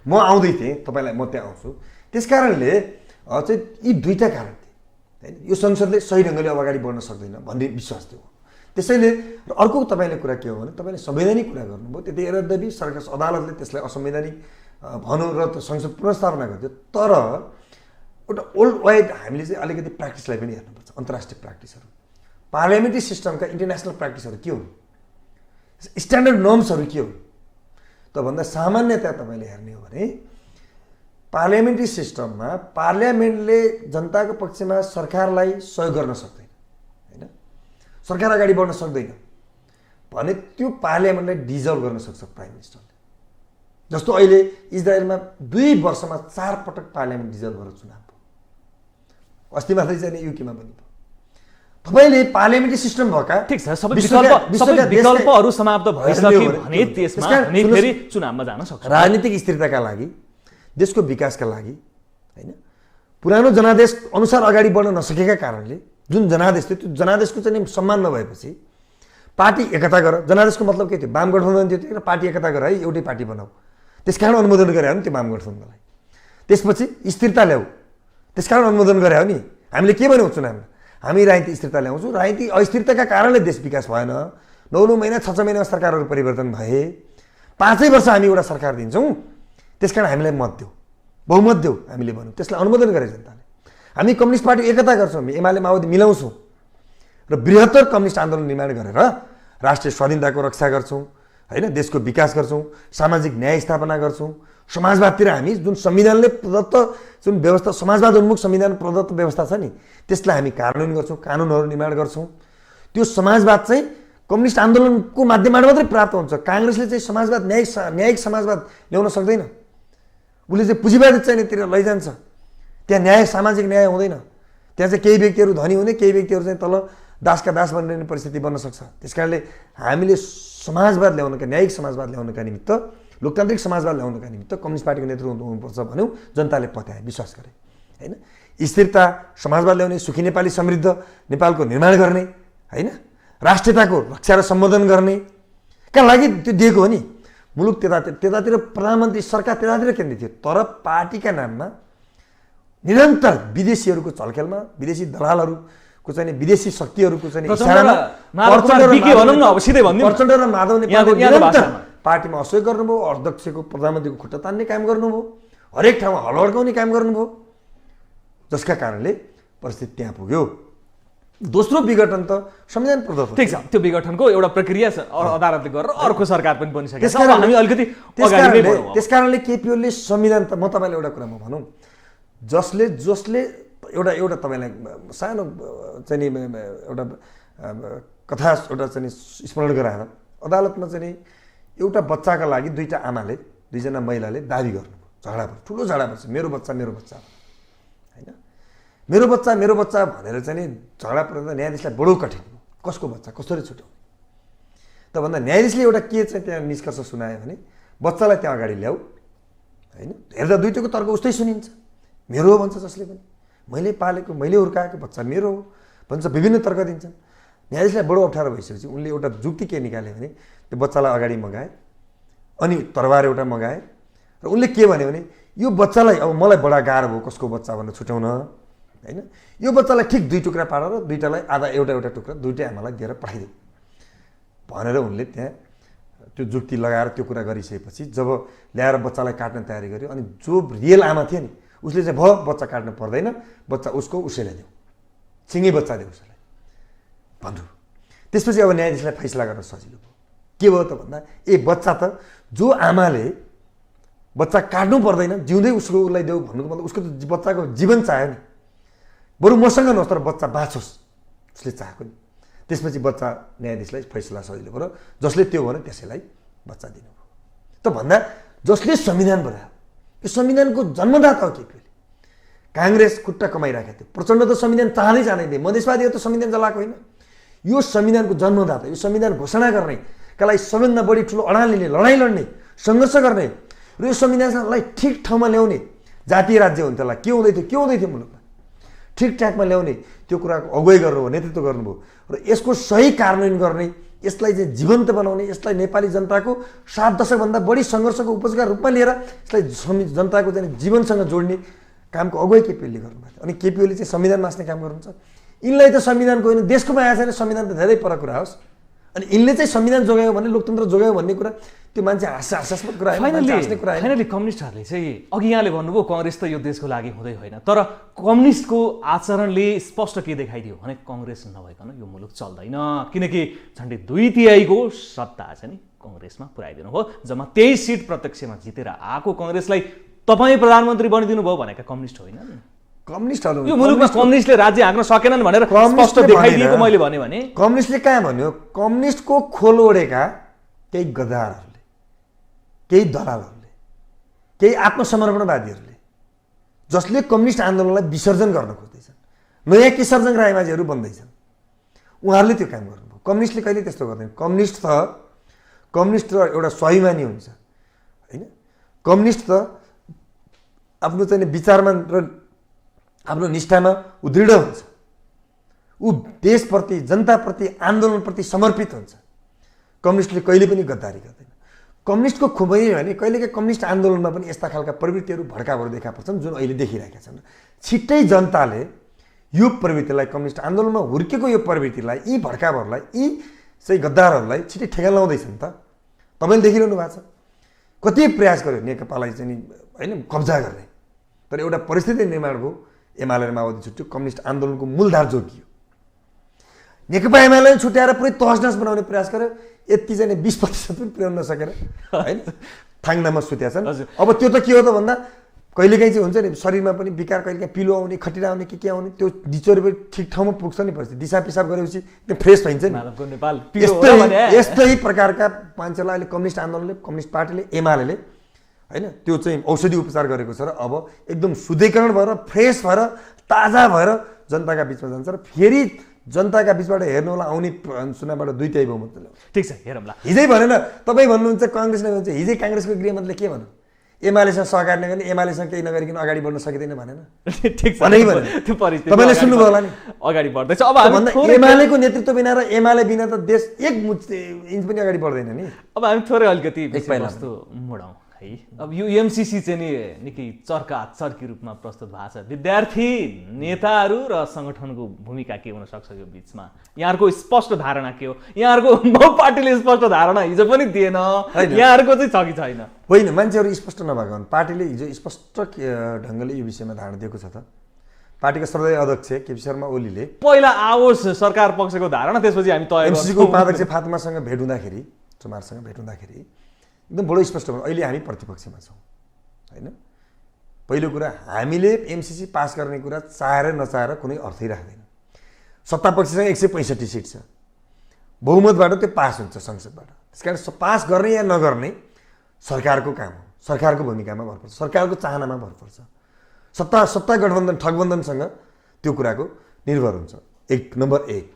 [SPEAKER 2] म आउँदै थिएँ, तपाईँलाई म त्यहाँ आउँछु। त्यस कारणले चाहिँ यी दुईटा कारण थिए होइन। यो संसदले सही ढङ्गले अगाडि बढ्न सक्दैन भन्ने विश्वास थियो। त्यसैले अर्को तपाईँले कुरा के हो भने तपाईँले संवैधानिक कुरा गर्नुभयो। त्यति यद्यपि सरकार अदालतले त्यसलाई असंवैधानिक भनौँ र संसद पुनर्स्थापना गरिदियो, तर एउटा ओल्ड वाइड हामीले चाहिँ अलिकति प्र्याक्टिसलाई पनि हेर्नुपर्छ। अन्तर्राष्ट्रिय प्र्याक्टिसहरू, पार्लियामेन्ट्री सिस्टमका इन्टरनेसनल प्र्याक्टिसहरू के हुन्, स्ट्यान्डर्ड नर्म्सहरू के हुन् त भन्दा सामान्यतया तपाईँले हेर्ने हो भने पार्लियामेन्ट्री सिस्टममा पार्लियामेन्टले जनताको पक्षमा सरकारलाई सहयोग गर्न सक्दैन होइन, सरकार अगाडि बढ्न सक्दैन भने त्यो पार्लियामेन्टलाई डिजल्भ गर्न सक्छ प्राइम मिनिस्टरले। जस्तो अहिले इजरायलमा 2 वर्षमा 4 पटक पार्लियामेन्ट डिजल्भ गरेर चुनाव भयो। अस्ति मात्रै चाहिँ युकेमा पनि भयो। तपाईँले पार्लियामेन्ट्री सिस्टम भएका
[SPEAKER 1] ठिक छ, सबै विकल्पहरू समाप्त भइसक्यो भने त्यसमा हामी फेरि चुनावमा जान सक्छौँ।
[SPEAKER 2] राजनीतिक स्थिरताका लागि, देशको विकासका लागि होइन, पुरानो जनादेश अनुसार अगाडि बढ्न नसकेका कारणले जुन जनादेश थियो त्यो जनादेशको चाहिँ सम्मान नभएपछि पार्टी एकता गर। जनादेशको मतलब के थियो? वाम गठबन्धन थियो र पार्टी एकता गर है, एउटै पार्टी बनाऊ। त्यसकारण अनुमोदन गरे हो नि त्यो वाम गठबन्धनलाई। त्यसपछि स्थिरता ल्याऊ, त्यसकारण अनुमोदन गरे हो नि। हामीले के भन्यौँ चुनावमा? हामी राजनीतिक स्थिरता ल्याउँछौँ। राजनीतिक अस्थिरताका कारणले देश विकास भएन। 9 महिना 6 महिनामा सरकारहरू परिवर्तन भए। 5 वर्ष हामी एउटा सरकार दिन्छौँ, त्यसकारण हामीलाई मत देऊ, बहुमत देऊ हामीले भन्यौँ। त्यसलाई अनुमोदन गरे जनताले। हामी कम्युनिस्ट पार्टी एकता गर्छौँ, एमाले माओवादी मिलाउँछौँ र बृहत्तर कम्युनिस्ट आन्दोलन निर्माण गरेर राष्ट्रिय स्वाधीनताको रक्षा गर्छौँ होइन, देशको विकास गर्छौँ, सामाजिक न्याय स्थापना गर्छौँ। समाजवादतिर हामी जुन संविधानले प्रदत्त जुन व्यवस्था, समाजवाद उन्मुख संविधान प्रदत्त व्यवस्था छ नि, त्यसलाई हामी कार्यान्वयन गर्छौँ, कानुनहरू निर्माण गर्छौँ। त्यो समाजवाद चाहिँ कम्युनिस्ट आन्दोलनको माध्यमबाट मात्रै प्राप्त हुन्छ। काङ्ग्रेसले चाहिँ समाजवाद, न्यायिक समाजवाद ल्याउन सक्दैन। उसले चाहिँ पुँजीवादी चाहिनेतिर लैजान्छ। त्यहाँ न्याय, सामाजिक न्याय हुँदैन। त्यहाँ चाहिँ केही व्यक्तिहरू धनी हुने, केही व्यक्तिहरू चाहिँ तल दासका दास बन्ने परिस्थिति बन्न सक्छ। त्यस कारणले हामीले समाजवाद ल्याउनका, न्यायिक समाजवाद ल्याउनका निमित्त, लोकतान्त्रिक समाजवाद ल्याउनका निमित्त कम्युनिस्ट पार्टीको नेतृत्व हुनुपर्छ भन्यौँ। जनताले पत्याए, विश्वास गरे होइन। स्थिरता, समाजवाद ल्याउने, सुखी नेपाली, समृद्ध नेपालको निर्माण गर्ने होइन, राष्ट्रियताको रक्षा र सम्बोधन गर्ने का लागि त्यो दिएको हो नि। मुलुक त्यतातिर प्रधानमन्त्री सरकार त्यतातिर केन्द्रित थियो, तर पार्टीका नाममा निरन्तर विदेशीहरूको चलखेलमा, विदेशी दलालहरूको चाहिँ विदेशी शक्तिहरूको चाहिँ प्रचण्ड र माधव नेपालले निरन्तर पार्टीमा असहयोग गर्नुभयो। अध्यक्षको, प्रधानमन्त्रीको खुट्टा तान्ने काम गर्नुभयो, हरेक ठाउँमा हल अड्काउने काम गर्नुभयो, जसका कारणले परिस्थिति त्यहाँ पुग्यो। दोस्रो विघटन त संविधान प्रदत्त।
[SPEAKER 1] ठिक छ, त्यो विघटनको एउटा प्रक्रिया अदालतले गरेर अर्को सरकार पनि बनिसकेको छ। हामी अलिकति अगाडि नै बढौँ।
[SPEAKER 2] त्यसकारणले केपी ओलीले संविधान त, म तपाईँलाई एउटा कुरा म भनौँ, जसले एउटा तपाईँलाई सानो चाहिँ नि एउटा कथा एउटा चाहिँ स्मरण गराएर अदालतमा चाहिँ एउटा बच्चाका लागि 2टा आमाले, 2जना महिलाले दाबी गर्नुभयो। झगडा भयो, ठुलो झगडा पर्छ, मेरो बच्चा होइन, मेरो बच्चा भनेर चाहिँ नि झगडा पर्दा न्यायाधीशलाई बडो कठिन भयो। कसको बच्चा, कसरी छुट्याउने त भन्दा न्यायाधीशले एउटा के चाहिँ त्यहाँ निष्कर्ष सुनायो भने बच्चालाई त्यहाँ अगाडि ल्याऊ होइन, हेर्दा दुईटैको तर्क उस्तै सुनिन्छ। मेरो हो भन्छ जसले पनि, मैले पालेको, मैले हुर्काएको बच्चा मेरो हो भन्छ, विभिन्न तर्क दिन्छन्। न्यायाधीशलाई बडो अप्ठ्यारो भइसकेपछि उनले एउटा जुक्ति के निकाल्यो भने त्यो बच्चालाई अगाडि मगाए, अनि तरबार एउटा मगाए र उनले के भन्यो भने यो बच्चालाई, अब मलाई बडा गाह्रो भयो कसको बच्चा भनेर छुट्याउन होइन, यो बच्चालाई ठिक 2 टुक्रा पारेर 2टालाई आधा एउटा टुक्रा 2टै आमालाई दिएर पठाइदियो भनेर उनले त्यहाँ त्यो जुक्ति लगाएर त्यो कुरा गरिसकेपछि जब ल्याएर बच्चालाई काट्न तयारी गर्यो, अनि जो रियल आमा थियो नि उसले चाहिँ भयो बच्चा काट्न पर्दैन, बच्चा उसको, उसैलाई देऊ, सिँगै बच्चा देऊ उसलाई भन्नु। त्यसपछि अब न्यायाधीशलाई फैसला गर्न सजिलो भयो। के भयो त भन्दा बच्चा त जो आमाले बच्चा काट्नु पर्दैन, जिउँदै उसको उसलाई देऊ भन्नुको मतलब उसको त बच्चाको जीवन चाह्यो नि। बरु मसँग नहोस् तर बच्चा बाँचोस् उसले चाहेको नि। त्यसपछि बच्चा न्यायाधीशलाई फैसला सजिलो भयो, जसले त्यो भन्यो त्यसैलाई बच्चा दिनुभयो। त भन्दा जसले संविधान बनायो, यो संविधानको जन्मदाता हो केपी ओली। काङ्ग्रेस खुट्टा कमाइराखेको थियो, प्रचण्ड त संविधान चाहँदैन थिए, मधेसवादीहरू त संविधान जलाएको होइन। यो संविधानको जन्मदाता, यो संविधान घोषणा गर्नेका लागि सबैभन्दा बढी ठुलो अडान लिने, लडाइँ लड्ने, सङ्घर्ष गर्ने र यो संविधानलाई ठिक ठाउँमा ल्याउने, जातीय राज्य हुन्थ्यो होला, के हुँदै थियो मुलुकमा, ठिक ठाकमा ल्याउने त्यो कुराको अगुवाई गर्नुभयो, नेतृत्व गर्नुभयो र यसको सही कार्यान्वयन गर्ने, यसलाई चाहिँ जीवन्त बनाउने, यसलाई नेपाली जनताको 7 दशकभन्दा बढी सङ्घर्षको उपजका रूपमा लिएर यसलाई जनताको चाहिँ जीवनसँग जोड्ने कामको अगुवाई केपी ओलीले गर्नुभएको थियो। अनि केपी ओली चाहिँ संविधान मास्ने काम गर्नुहुन्छ। यिनलाई त संविधानको होइन, देशको माया छैन, संविधान त धेरै पर कुरा होस्। अनि यिनले चाहिँ संविधान जोगायो भने, लोकतन्त्र जोगायो भन्ने कुरा त्यो मान्छे हास्यास्पद कुरा होइन, हाँस्ने कुरा होइन।
[SPEAKER 1] फाइनली कम्युनिस्टहरूले चाहिँ अघि यहाँले भन्नुभयो काङ्ग्रेस त यो देशको लागि हुँदै होइन, तर कम्युनिस्टको आचरणले स्पष्ट के देखाइदियो भने काङ्ग्रेस नभइकन यो मुलुक चल्दैन, किनकि झन्डै 2/3 सत्ता चाहिँ नि काङ्ग्रेसमा पुर्याइदिनु हो। जम्मा 23 सिट प्रत्यक्षमा जितेर आएको काङ्ग्रेसलाई तपाईँ प्रधानमन्त्री बनिदिनु भयो भनेका कम्युनिस्ट होइन।
[SPEAKER 2] कम्युनिस्टहरू
[SPEAKER 1] यो मुलुकमा कम्युनिस्टले राज्य हाँक्न सकेनन् भनेर स्पष्ट देखाइदिएको मैले भने भने
[SPEAKER 2] कम्युनिस्टले कहाँ भन्यो? कम्युनिस्टको खोल ओढेका केही गद्दारहरूले, केही दलालहरूले, केही आत्मसमर्पणवादीहरूले, जसले कम्युनिस्ट आन्दोलनलाई विसर्जन गर्न खोज्दैछन्, नयाँ केशरजङ रायमाझीहरू बन्दैछन्, उहाँहरूले त्यो काम गर्नुभयो। कम्युनिस्टले कहिले त्यस्तो गर्दैन। कम्युनिस्ट त एउटा स्वाभिमानी हुन्छ होइन। कम्युनिस्ट त आफ्नो चाहिँ विचारमा र आफ्नो निष्ठामा ऊ दृढ हुन्छ, ऊ देशप्रति, जनताप्रति, आन्दोलनप्रति समर्पित हुन्छ। कम्युनिस्टले कहिले पनि गद्दारी गर्दैन। कम्युनिस्टको खुबै भने कहिलेकाहीँ कम्युनिस्ट आन्दोलनमा पनि यस्ता खालका प्रवृत्तिहरू, भड्काहरू देखा पर्छन् जुन अहिले देखिरहेका छन्। छिट्टै जनताले यो प्रवृत्तिलाई, कम्युनिस्ट आन्दोलनमा हुर्केको यो प्रवृत्तिलाई, यी भड्काहरूलाई, यी चाहिँ गद्दारहरूलाई छिट्टै ठेगा लाउँदैछन्। त तपाईँले देखिरहनु भएको छ कति प्रयास गर्यो नेकपालाई चाहिँ होइन कब्जा गर्ने, तर एउटा परिस्थिति निर्माण भयो, एमाले र माओवादी छुट्यो, कम्युनिस्ट आन्दोलनको मूलधार जोगियो। नेकपा एमाले छुट्याएर पुरै तहसनहस बनाउने प्रयास गर्यो, यति चाहिँ 20% पनि पुर्याउन नसकेर होइन थाङ्नामा सुत्या छन्। अब त्यो त के हो त भन्दा कहिलेकाहीँ चाहिँ हुन्छ नि शरीरमा पनि विकार, कहिलेकाहीँ पिलो आउने, खटिरा आउने, के आउने, त्यो निचोरी पनि ठिक ठाउँमा पुग्छ नि परिस्थिति। दिशा पिसाब गरेपछि एकदम फ्रेस भइन्छ नि। यस्तै प्रकारका मान्छेलाई अहिले कम्युनिस्ट आन्दोलनले, कम्युनिस्ट पार्टीले, एमाले होइन त्यो चाहिँ औषधि उपचार गरेको छ र अब एकदम शुद्धिकरण भएर, फ्रेस भएर, ताजा भएर जनताका बिचमा जान्छ र फेरि जनताका बिचबाट हेर्नु होला आउने चुनावबाट 2/3 बहुमत ल्याउँछ।
[SPEAKER 1] ठिक छ, हेरौँला।
[SPEAKER 2] हिजै भनेन तपाईँ भन्नुहुन्छ काङ्ग्रेसले भन्छ, हिजै काङ्ग्रेसको गृहमन्त्रीले के भन्नु? एमालेसँग सहकारी नगर्ने, एमालेसँग केही नगरिकन अगाडि बढ्न सकिँदैन भनेन।
[SPEAKER 1] ठिक छ,
[SPEAKER 2] त्यो परिस्थिति तपाईँले सुन्नुभयो होला नि,
[SPEAKER 1] अगाडि बढ्दैछ। अब
[SPEAKER 2] भन्दा एमालेको नेतृत्व बिना र एमाले बिना त देश 1 इन्च पनि अगाडि बढ्दैन नि।
[SPEAKER 1] अब हामी थोरै अलिकति विषयवस्तु मोडौँ है। अब यो एमसीसी चाहिँ नि निकै चर्की रूपमा प्रस्तुत भएको छ। विद्यार्थी नेताहरू र सङ्गठनको भूमिका के हुन सक्छ यो बिचमा? यहाँहरूको स्पष्ट धारणा के हो? यहाँहरूको पार्टीले स्पष्ट धारणा हिजो पनि दिएन, यहाँहरूको चाहिँ छ कि छैन?
[SPEAKER 2] होइन, मान्छेहरू स्पष्ट नभएको हुन्। पार्टीले हिजो स्पष्ट ढङ्गले यो विषयमा धारणा दिएको छ। त पार्टीका श्रद्धेय अध्यक्ष केपी शर्मा ओलीले
[SPEAKER 1] पहिला आओस् सरकार पक्षको धारणा, त्यसपछि हामी तय गर्छौँ।
[SPEAKER 2] एमसीसीको उपाध्यक्ष फातिमासँग भेट हुँदाखेरि, चुमारसँग भेट हुँदाखेरि एकदम बडो स्पष्ट भयो, अहिले हामी प्रतिपक्षमा छौँ होइन। पहिलो कुरा, हामीले एमसीसी पास गर्ने कुरा चाहेर नचाहेर कुनै अर्थै राख्दैन। सत्तापक्षसँग 165 सिट छ, बहुमतबाट त्यो पास हुन्छ संसदबाट। त्यस कारण पास गर्ने या नगर्ने सरकारको काम हो, सरकारको भूमिकामा भर पर्छ, सरकारको चाहनामा भर पर्छ। सत्ता गठबन्धन ठगबन्धनसँग त्यो कुराको निर्भर हुन्छ। नम्बर 1।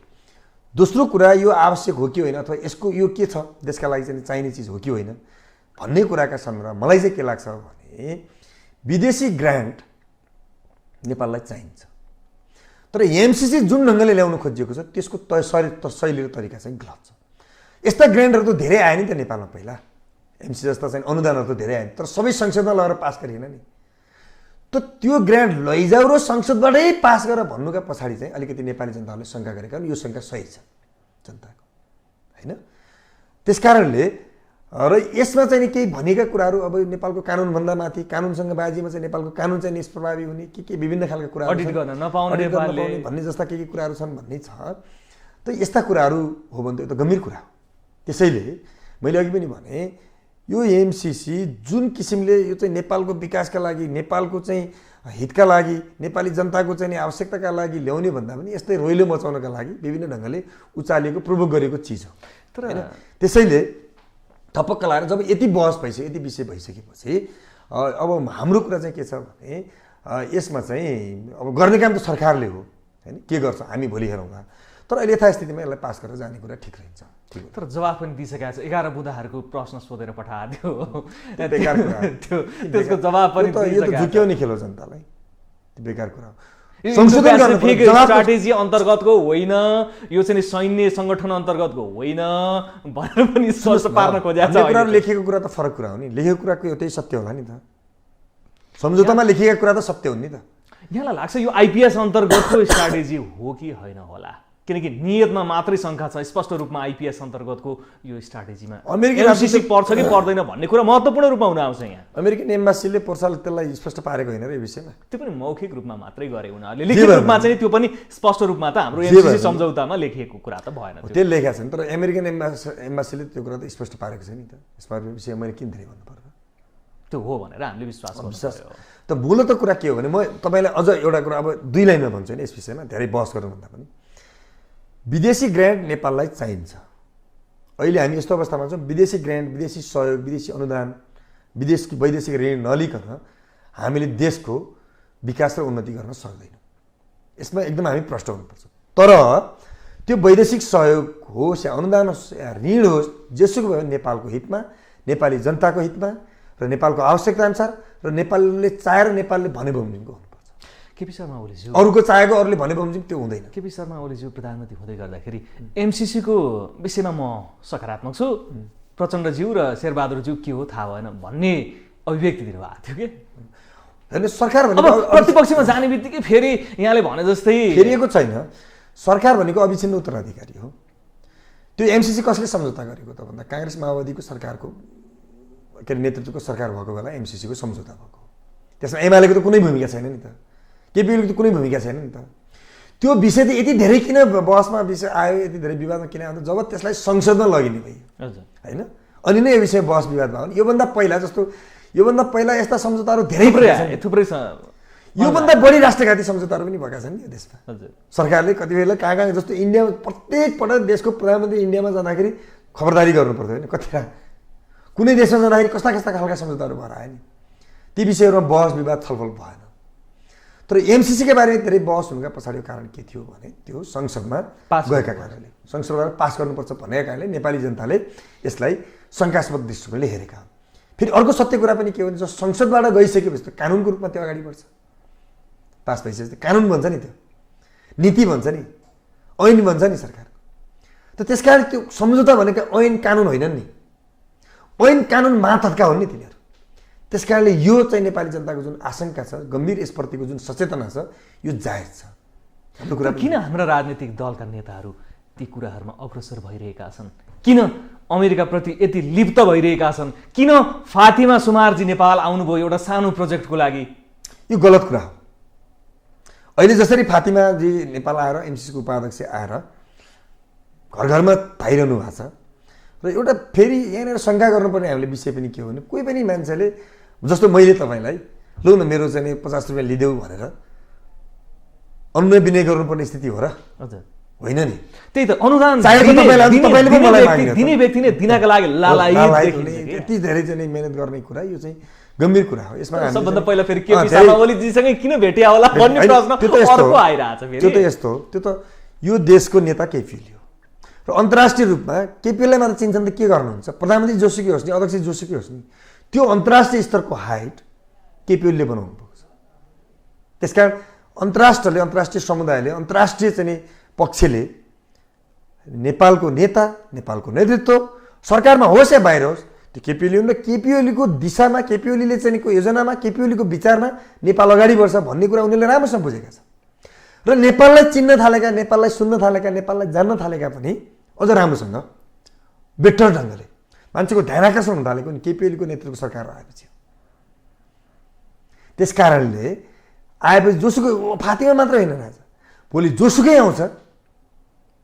[SPEAKER 2] दोस्रो कुरा, यो आवश्यक हो कि होइन, अथवा यसको यो के छ, देशका लागि चाहिँ चाहिने चिज हो कि होइन भन्ने कुराका सन्दर्भमा मलाई चाहिँ के लाग्छ भने विदेशी ग्रान्ट नेपाललाई चाहिन्छ, तर एमसीसी जुन ढङ्गले ल्याउन खोजिएको छ त्यसको शैली र तरिका चाहिँ गलत छ। यस्ता ग्रान्टहरू त धेरै आयो नि त नेपालमा पहिला, एमसीसी जस्ता चाहिँ अनुदानहरू त धेरै आयो, तर सबै संसदमा लगेर पास गरिएन नि। त त्यो ग्रान्ट लैजाऊ र संसदबाटै पास गर भन्नुका पछाडि चाहिँ अलिकति नेपाली जनताहरूले शङ्का गरेका यो शङ्का सही छ जनताको होइन। त्यस कारणले र यसमा चाहिँ केही भनेका कुराहरू, अब नेपालको कानुनभन्दा माथि कानुनसँग बाजीमा चाहिँ नेपालको कानुन चाहिँ निष्प्रभावी हुने, के विभिन्न खालका कुराहरू,
[SPEAKER 1] अडिट गर्न नपाउने
[SPEAKER 2] भन्ने जस्ता के कुराहरू छन् भन्ने छ। त यस्ता कुराहरू हो भने त यो त गम्भीर कुरा हो। त्यसैले मैले अघि पनि भने यो एमसीसी जुन किसिमले यो चाहिँ नेपालको विकासका लागि, नेपालको चाहिँ हितका लागि, नेपाली जनताको चाहिँ आवश्यकताका लागि ल्याउने भन्दा पनि यस्तै रोइलो मचाउनका लागि विभिन्न ढङ्गले उचालिएको प्रोभोक गरेको चिज हो।
[SPEAKER 1] तर
[SPEAKER 2] त्यसैले थपक्क लगाएर जब यति बहस भइसक्यो, यति विषय भइसकेपछि अब हाम्रो कुरा चाहिँ के छ भने यसमा चाहिँ अब गर्ने काम त सरकारले हो हैन, के गर्छ हामी भोलि हेरौँला। तर अहिले यथास्थितिमा यसलाई पास गरेर जाने कुरा ठिक रहन्छ।
[SPEAKER 1] तर जवाफ पनि दिइसकेको छ, 11 बुँदाहरूको प्रश्न सोधेर पठाइदियो
[SPEAKER 2] बेकार कुरा
[SPEAKER 1] त्यसको जवाब पनि
[SPEAKER 2] यो त झुक्याउने खेल हो जनतालाई, बेकार कुरा हो।
[SPEAKER 1] संशोधन स्ट्राटेजी अन्तर्गतको होइन, यो चाहिँ सैन्य संगठन अन्तर्गतको होइन भनेर पनि स्पष्ट पार्न खोजेको छ।
[SPEAKER 2] कुरा लेखेको कुरा त फरक कुरा हो नि, लेखेको कुराको एउटै सत्य होला नि त, सम्झौतामा लेखिएका कुरा त सत्य हुन् नि त।
[SPEAKER 1] यहाँलाई लाग्छ यो आइपिएस अन्तर्गतको स्ट्राटेजी हो कि होइन होला, किनकि नियतमा मात्रै शङ्का छ, स्पष्ट रूपमा आइपिएस अन्तर्गतको यो स्ट्राटेजीमा
[SPEAKER 2] अमेरिकी
[SPEAKER 1] एमसीसी पर्छ कि पर्दैन भन्ने कुरा महत्त्वपूर्ण रूपमा हुन आउँछ। यहाँ
[SPEAKER 2] अमेरिकन एम्बासीले पोर्साल त्यसलाई स्पष्ट पारेको होइन र यो विषयमा,
[SPEAKER 1] त्यो पनि मौखिक रूपमा मात्रै गरे उनीहरूले, लिखित रूपमा चाहिँ त्यो पनि स्पष्ट रूपमा त हाम्रो एमसीसी सम्झौतामा लेखिएको कुरा त भएन,
[SPEAKER 2] त्यो लेखेको छ नि। तर अमेरिकन एम्बासीले त्यो कुरा त स्पष्ट पारेको छ नि त, यसमा विषय मैले किन धेरै भन्नु पर्यो,
[SPEAKER 1] त्यो हो भनेर हामीले विश्वास गर्छौँ।
[SPEAKER 2] त मूलत कुरा के हो भने म तपाईँलाई अझ एउटा कुरा अब 2 लाइनमा भन्छु नि यस विषयमा, धेरै बहस गर्नुभन्दा पनि विदेशी ग्रान्ट नेपाललाई चाहिन्छ। अहिले हामी यस्तो अवस्थामा छौँ, विदेशी ग्रान्ट, विदेशी सहयोग, विदेशी अनुदान, वैदेशिक ऋण नलिकन हामीले देशको विकास र उन्नति गर्न सक्दैनौँ। यसमा एकदम हामी प्रष्ट हुनुपर्छ। तर त्यो वैदेशिक सहयोग होस् या अनुदान होस् या ऋण होस्, जेसुकै भयो नेपालको हितमा, नेपाली जनताको हितमा र नेपालको आवश्यकता अनुसार र नेपालले चाहेर नेपालले भने बमोजिमको हुनुपर्छ।
[SPEAKER 1] केपी शर्मा ओलीज्यू
[SPEAKER 2] अरूको चाहेको अरूले भने बमोजिम त्यो हुँदैन।
[SPEAKER 1] केपी शर्मा ओलीज्यू प्रधानमन्त्री हुँदै गर्दाखेरि एमसीसीको विषयमा म सकारात्मक छु, प्रचण्डज्यू र शेरबहादुरज्यू के हो थाहा भएन भन्ने अभिव्यक्ति दिनुभएको थियो कि
[SPEAKER 2] होइन। सरकार
[SPEAKER 1] अब प्रतिपक्षमा जाने बित्तिकै फेरि यहाँले भने जस्तै
[SPEAKER 2] फेरिएको छैन। सरकार भनेको अविच्छिन्न उत्तराधिकारी हो। त्यो एमसीसी कसले सम्झौता गरेको त भन्दा काङ्ग्रेस माओवादीको सरकारको के अरे नेतृत्वको सरकार भएको बेला एमसीसीको सम्झौता भएको। त्यसमा एमालेको त कुनै भूमिका छैन नि त, केपी ओलीको त कुनै भूमिका छैन नि त। त्यो विषय त यति धेरै किन बहसमा विषय आयो, यति धेरै विवादमा किन आयो जब त्यसलाई संसदमा लगिने भयो होइन, अनि नै यो विषय बहस विवाद भयो। योभन्दा पहिला जस्तो योभन्दा पहिला यस्ता सम्झौताहरू धेरै
[SPEAKER 1] थुप्रै
[SPEAKER 2] योभन्दा बढी राष्ट्रघाती सम्झौताहरू पनि भएका छन् नि यो देशमा। सरकारले कति बेला कहाँ कहाँ जस्तो इन्डिया प्रत्येक पटक देशको प्रधानमन्त्री इन्डियामा जाँदाखेरि खबरदारी गर्नु पर्थ्यो होइन, कति कुनै देशमा जाँदाखेरि कस्ता कस्ता खालका सम्झौताहरू भएर आयो नि, ती विषयहरूमा बहस विवाद छलफल भएन। तर एमसीसीका बारेमा धेरै बहस हुनुका पछाडिको कारण के थियो भने त्यो संसदमा गएका कारणले, संसदबाट पास गर्नुपर्छ भनेका कारणले नेपाली जनताले यसलाई शङ्कास्पद दृष्टिकोणले हेरेका हुन्। फेरि अर्को सत्य कुरा पनि के हो भने जो संसदबाट गइसकेपछि त कानुनको रूपमा त्यो अगाडि बढ्छ, पास भइसकेपछि कानुन भन्छ नि, त्यो नीति भन्छ नि, ऐन भन्छ नि सरकार। त त्यसकारण त्यो सम्झौता भनेका ऐन कानुन होइनन् नि, ऐन कानुन मातहतका हुन् नि तिनीहरू। त्यस कारणले यो चाहिँ नेपाली जनताको जुन आशंका छ, गम्भीर यसप्रतिको जुन सचेतना छ, यो जायज छ। हाम्रो कुरा
[SPEAKER 1] किन हाम्रा राजनीतिक दलका नेताहरू ती कुराहरूमा अग्रसर भइरहेका छन्, किन अमेरिकाप्रति यति लिप्त भइरहेका छन्, किन फातिमा सुमारजी नेपाल आउनुभयो एउटा सानो प्रोजेक्टको लागि?
[SPEAKER 2] यो गलत कुरा हो। अहिले जसरी फातिमाजी नेपाल आएर एमसीसीको उपाध्यक्ष आएर घर घरमा धाइरहनु भएको छ र एउटा फेरि यहाँनिर शङ्का गर्नुपर्ने हामीले विषय पनि के हो भने कोही पनि मान्छेले जस्तो मैले तपाईँलाई लौ न मेरो चाहिँ 50 रुपियाँ लिदेऊ भनेर अनुनय विनय गर्नुपर्ने स्थिति हो र?
[SPEAKER 1] हजुर
[SPEAKER 2] होइन नि।
[SPEAKER 1] त्यही त अनुदान दिने व्यक्ति नै दिनका लागि लालायित
[SPEAKER 2] यति धेरै चाहिँ मेहनत गर्ने कुरा यो चाहिँ गम्भीर कुरा हो। यसमा
[SPEAKER 1] सबभन्दा पहिला फेरि केपी शर्मा ओलीजीसँगै किन भेटिया होला भन्ने प्रश्न अर्को आइरहेछ फेरि।
[SPEAKER 2] त्यो त यस्तो हो, त्यो त यो देशको नेता केपी ओली हो र अन्तर्राष्ट्रिय रूपमा केपी ओलीलाई मात्र चिन्छन् त के गर्नुहुन्छ? प्रधानमन्त्री जोसुकै होस् नि, अध्यक्ष जोसुकै होस् नि, त्यो अन्तर्राष्ट्रिय स्तरको हाइट केपी ओलीले बनाउनु पर्छ। त्यसकारण अन्तर्राष्ट्रिय समुदायले, अन्तर्राष्ट्रिय चाहिँ पक्षले नेपालको नेता, नेपालको नेतृत्व सरकारमा होस् या बाहिर होस्, त्यो केपी ओली हुन् र केपी ओलीको दिशामा, केपी ओलीले चाहिँ योजनामा, केपी ओलीको विचारमा नेपाल अगाडि बढ्छ भन्ने कुरा उनीहरूले राम्रोसँग बुझेका छन् र नेपाललाई चिन्न थालेका, नेपाललाई सुन्न थालेका, नेपाललाई जान्न थालेका पनि अझ राम्रोसँग बेटर ढङ्गले मान्छेको ध्यान आकर्षण हुन थालेको नि केपी ओलीको नेतृत्वको सरकार आएपछि। त्यस कारणले आएपछि जोसुकै फातिमा मात्र होइन, आज भोलि जोसुकै आउँछ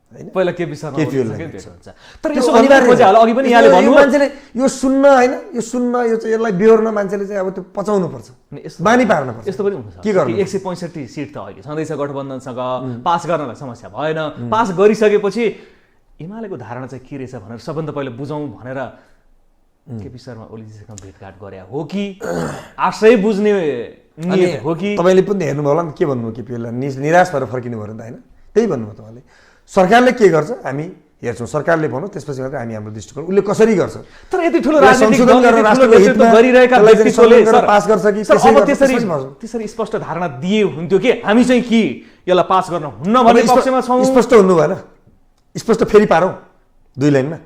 [SPEAKER 2] होइन
[SPEAKER 1] पहिला केपी शर्मा
[SPEAKER 2] केपी
[SPEAKER 1] ओलीसँगै
[SPEAKER 2] ओलीलाई
[SPEAKER 1] भेट हुन्छ तर
[SPEAKER 2] त्यो
[SPEAKER 1] यसो अनिवार्य
[SPEAKER 2] अनिवार्य
[SPEAKER 1] खोजे होला अघि पनि यहाँले
[SPEAKER 2] यो
[SPEAKER 1] भन्नुभयो
[SPEAKER 2] मान्छेले यो सुन्न होइन यो सुन्न यो चाहिँ यसलाई बेहोर्न मान्छेले चाहिँ अब त्यो पचाउनु पर्छ
[SPEAKER 1] अनि यस्तो
[SPEAKER 2] बानी पार्न पर्छ
[SPEAKER 1] यस्तो पनि हुन्छ
[SPEAKER 2] के गर्नु
[SPEAKER 1] 165 सिट त अहिले छँदैछ गठबन्धनसँग पास गर्नलाई समस्या भएन पास गरिसकेपछि एमालेको धारणा चाहिँ के रहेछ भनेर सबभन्दा पहिला बुझौँ भनेर केपी शर्मा ओलीजीसँग भेटघाट गरे हो कि आशय बुझ्ने नियत हो कि
[SPEAKER 2] तपाईँले पनि हेर्नुभयो होला नि के भन्नुभयो केपी ओलीलाई निराश भएर फर्किनु भयो नि त होइन त्यही भन्नुभयो तपाईँले सरकारले के गर्छ हामी हेर्छौँ सरकारले भनौँ त्यसपछि मात्रै हामी हाम्रो दृष्टिकोण उसले कसरी गर्छ
[SPEAKER 1] तर यति ठुलो
[SPEAKER 2] उसलाई
[SPEAKER 1] राजनीतिक
[SPEAKER 2] संशोधन
[SPEAKER 1] दल,
[SPEAKER 2] गरेर
[SPEAKER 1] यति ठुलो
[SPEAKER 2] राष्ट्रको
[SPEAKER 1] नेतृत्व
[SPEAKER 2] हितमा
[SPEAKER 1] गरिरहेका
[SPEAKER 2] त्यसलाई चाहिँ
[SPEAKER 1] व्यक्तित्वले
[SPEAKER 2] संशोधन गरेर
[SPEAKER 1] सर,
[SPEAKER 2] पास गर्छ कि
[SPEAKER 1] सर,
[SPEAKER 2] त्यसै
[SPEAKER 1] अब
[SPEAKER 2] गर्छ,
[SPEAKER 1] त्यसरी
[SPEAKER 2] त्यसपछि भन्छौँ।
[SPEAKER 1] त्यसरी स्पष्ट धारणा दिए हुन्थ्यो कि हामी चाहिँ कि यसलाई पास गर्न हुन्न भन्ने पक्षमा छौँ
[SPEAKER 2] स्पष्ट हुनु भएन स्पष्ट फेरि पारौँ 2 लाइनमा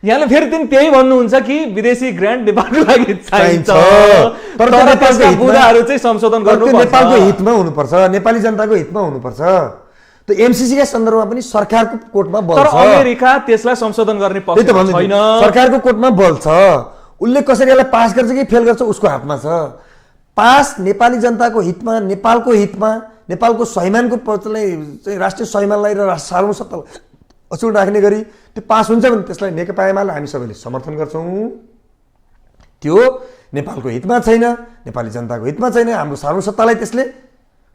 [SPEAKER 1] यहाँले फेरि दिन त्यही भन्नुहुन्छ कि विदेशी ग्रान्ट नेपालको लागि चाहिन्छ
[SPEAKER 2] तर
[SPEAKER 1] तर
[SPEAKER 2] नेपालको
[SPEAKER 1] त्यसका
[SPEAKER 2] हितमा-
[SPEAKER 1] बुँदाहरू चाहिँ संशोधन
[SPEAKER 2] तर त्यो
[SPEAKER 1] गर्नुपर्छ
[SPEAKER 2] नेपालको हितमा हुनुपर्छ नेपाली जनताको हितमा हुनुपर्छ त एमसीसीका सन्दर्भमा पनि सरकारको कोर्टमा बल
[SPEAKER 1] तर
[SPEAKER 2] छ
[SPEAKER 1] अमेरिका त्यसलाई संशोधन गर्ने
[SPEAKER 2] त्यही त
[SPEAKER 1] पक्षमा
[SPEAKER 2] भन्नु
[SPEAKER 1] छैन
[SPEAKER 2] सरकारको कोर्टमा बल छ उसले कसरी यसलाई पास गर्छ कि फेल गर्छ उसको हातमा छ पास नेपाली जनताको हितमा नेपालको हितमा नेपालको स्वाभिमानको पक्षलाई चाहिँ राष्ट्रिय स्वाभिमानलाई र सार्वभौमसत्तालाई अचुल राख्ने गरी त्यो पास हुन्छ भने त्यसलाई नेकपा एमाले हामी सबैले समर्थन गर्छौँ त्यो नेपालको हितमा छैन नेपाली जनताको हितमा छैन हाम्रो सार्वभौमसत्तालाई त्यसले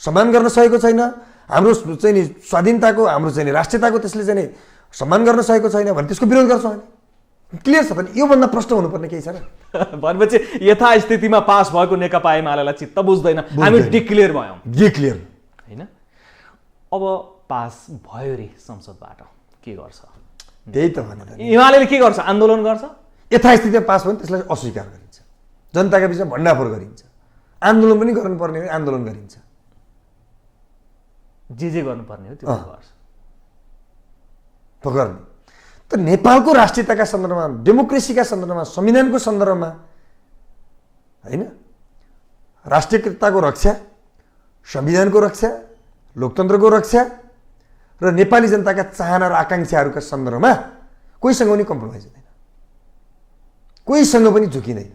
[SPEAKER 2] सम्मान गर्न सकेको छैन हाम्रो चाहिँ नि स्वाधीनताको हाम्रो चाहिँ नि राष्ट्रियताको त्यसले चाहिँ नि सम्मान गर्न सकेको छैन भने त्यसको विरोध गर्छौँ हामी क्लियर छ भने योभन्दा प्रश्न हुनुपर्ने केही छ र
[SPEAKER 1] भनेपछि यथास्थितिमा पास भएको नेकपा एमालेलाई चित्त बुझ्दैन हामी डिक्लेयर भयौँ
[SPEAKER 2] क्लियर
[SPEAKER 1] होइन अब पास भयो रे संसदबाट के गर्छ
[SPEAKER 2] त्यही त भने त
[SPEAKER 1] एमाले के गर्छ आन्दोलन गर्छ
[SPEAKER 2] यथास्थितिमा पास भयो भने त्यसलाई अस्वीकार गरिन्छ जनताका बिचमा भण्डाफोर गरिन्छ आन्दोलन पनि गर्नुपर्ने हो आन्दोलन गरिन्छ
[SPEAKER 1] जे गर्नुपर्ने हो त्यो गर्छ
[SPEAKER 2] गर्ने त नेपालको राष्ट्रियताका सन्दर्भमा डेमोक्रेसीका सन्दर्भमा संविधानको सन्दर्भमा होइन राष्ट्रियताको रक्षा संविधानको रक्षा लोकतन्त्रको रक्षा र नेपाली जनताका चाहना र आकाङ्क्षाहरूका सन्दर्भमा कोहीसँग पनि कम्प्रोमाइज हुँदैन कोहीसँग पनि झुकिँदैन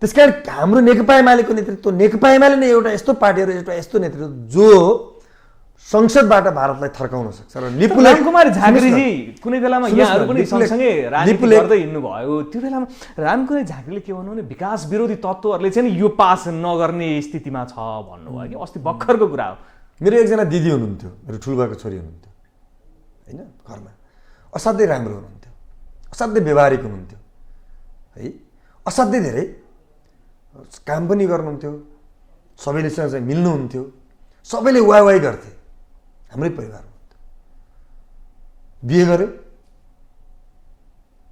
[SPEAKER 2] त्यसकारण हाम्रो नेकपा एमालेको नेतृत्व नेकपा एमाले नै एउटा यस्तो पार्टी र एउटा यस्तो नेतृत्व जो संसदबाट भारतलाई थर्काउन सक्छ र
[SPEAKER 1] रामकुमार झाँक्रीजी कुनै बेलामा यहाँहरू पनि सँगसँगै राजनीति गर्दै हिँड्नुभयो त्यो बेलामा रामकुमार झाँक्रीले के भन्नु भने विकास विरोधी तत्त्वहरूले चाहिँ यो पास नगर्ने स्थितिमा छ भन्नुभयो कि अस्ति भर्खरको कुरा हो
[SPEAKER 2] मेरो एकजना दिदी हुनुहुन्थ्यो मेरो ठुलोबाको छोरी हुनुहुन्थ्यो होइन घरमा असाध्यै राम्रो हुनुहुन्थ्यो असाध्यै व्यवहारिक हुनुहुन्थ्यो है असाध्यै धेरै काम पनि गर्नुहुन्थ्यो सबैलेसँग चाहिँ मिल्नुहुन्थ्यो सबैले वाह गर्थे हाम्रै परिवार हुनुहुन्थ्यो बिहे गर्यो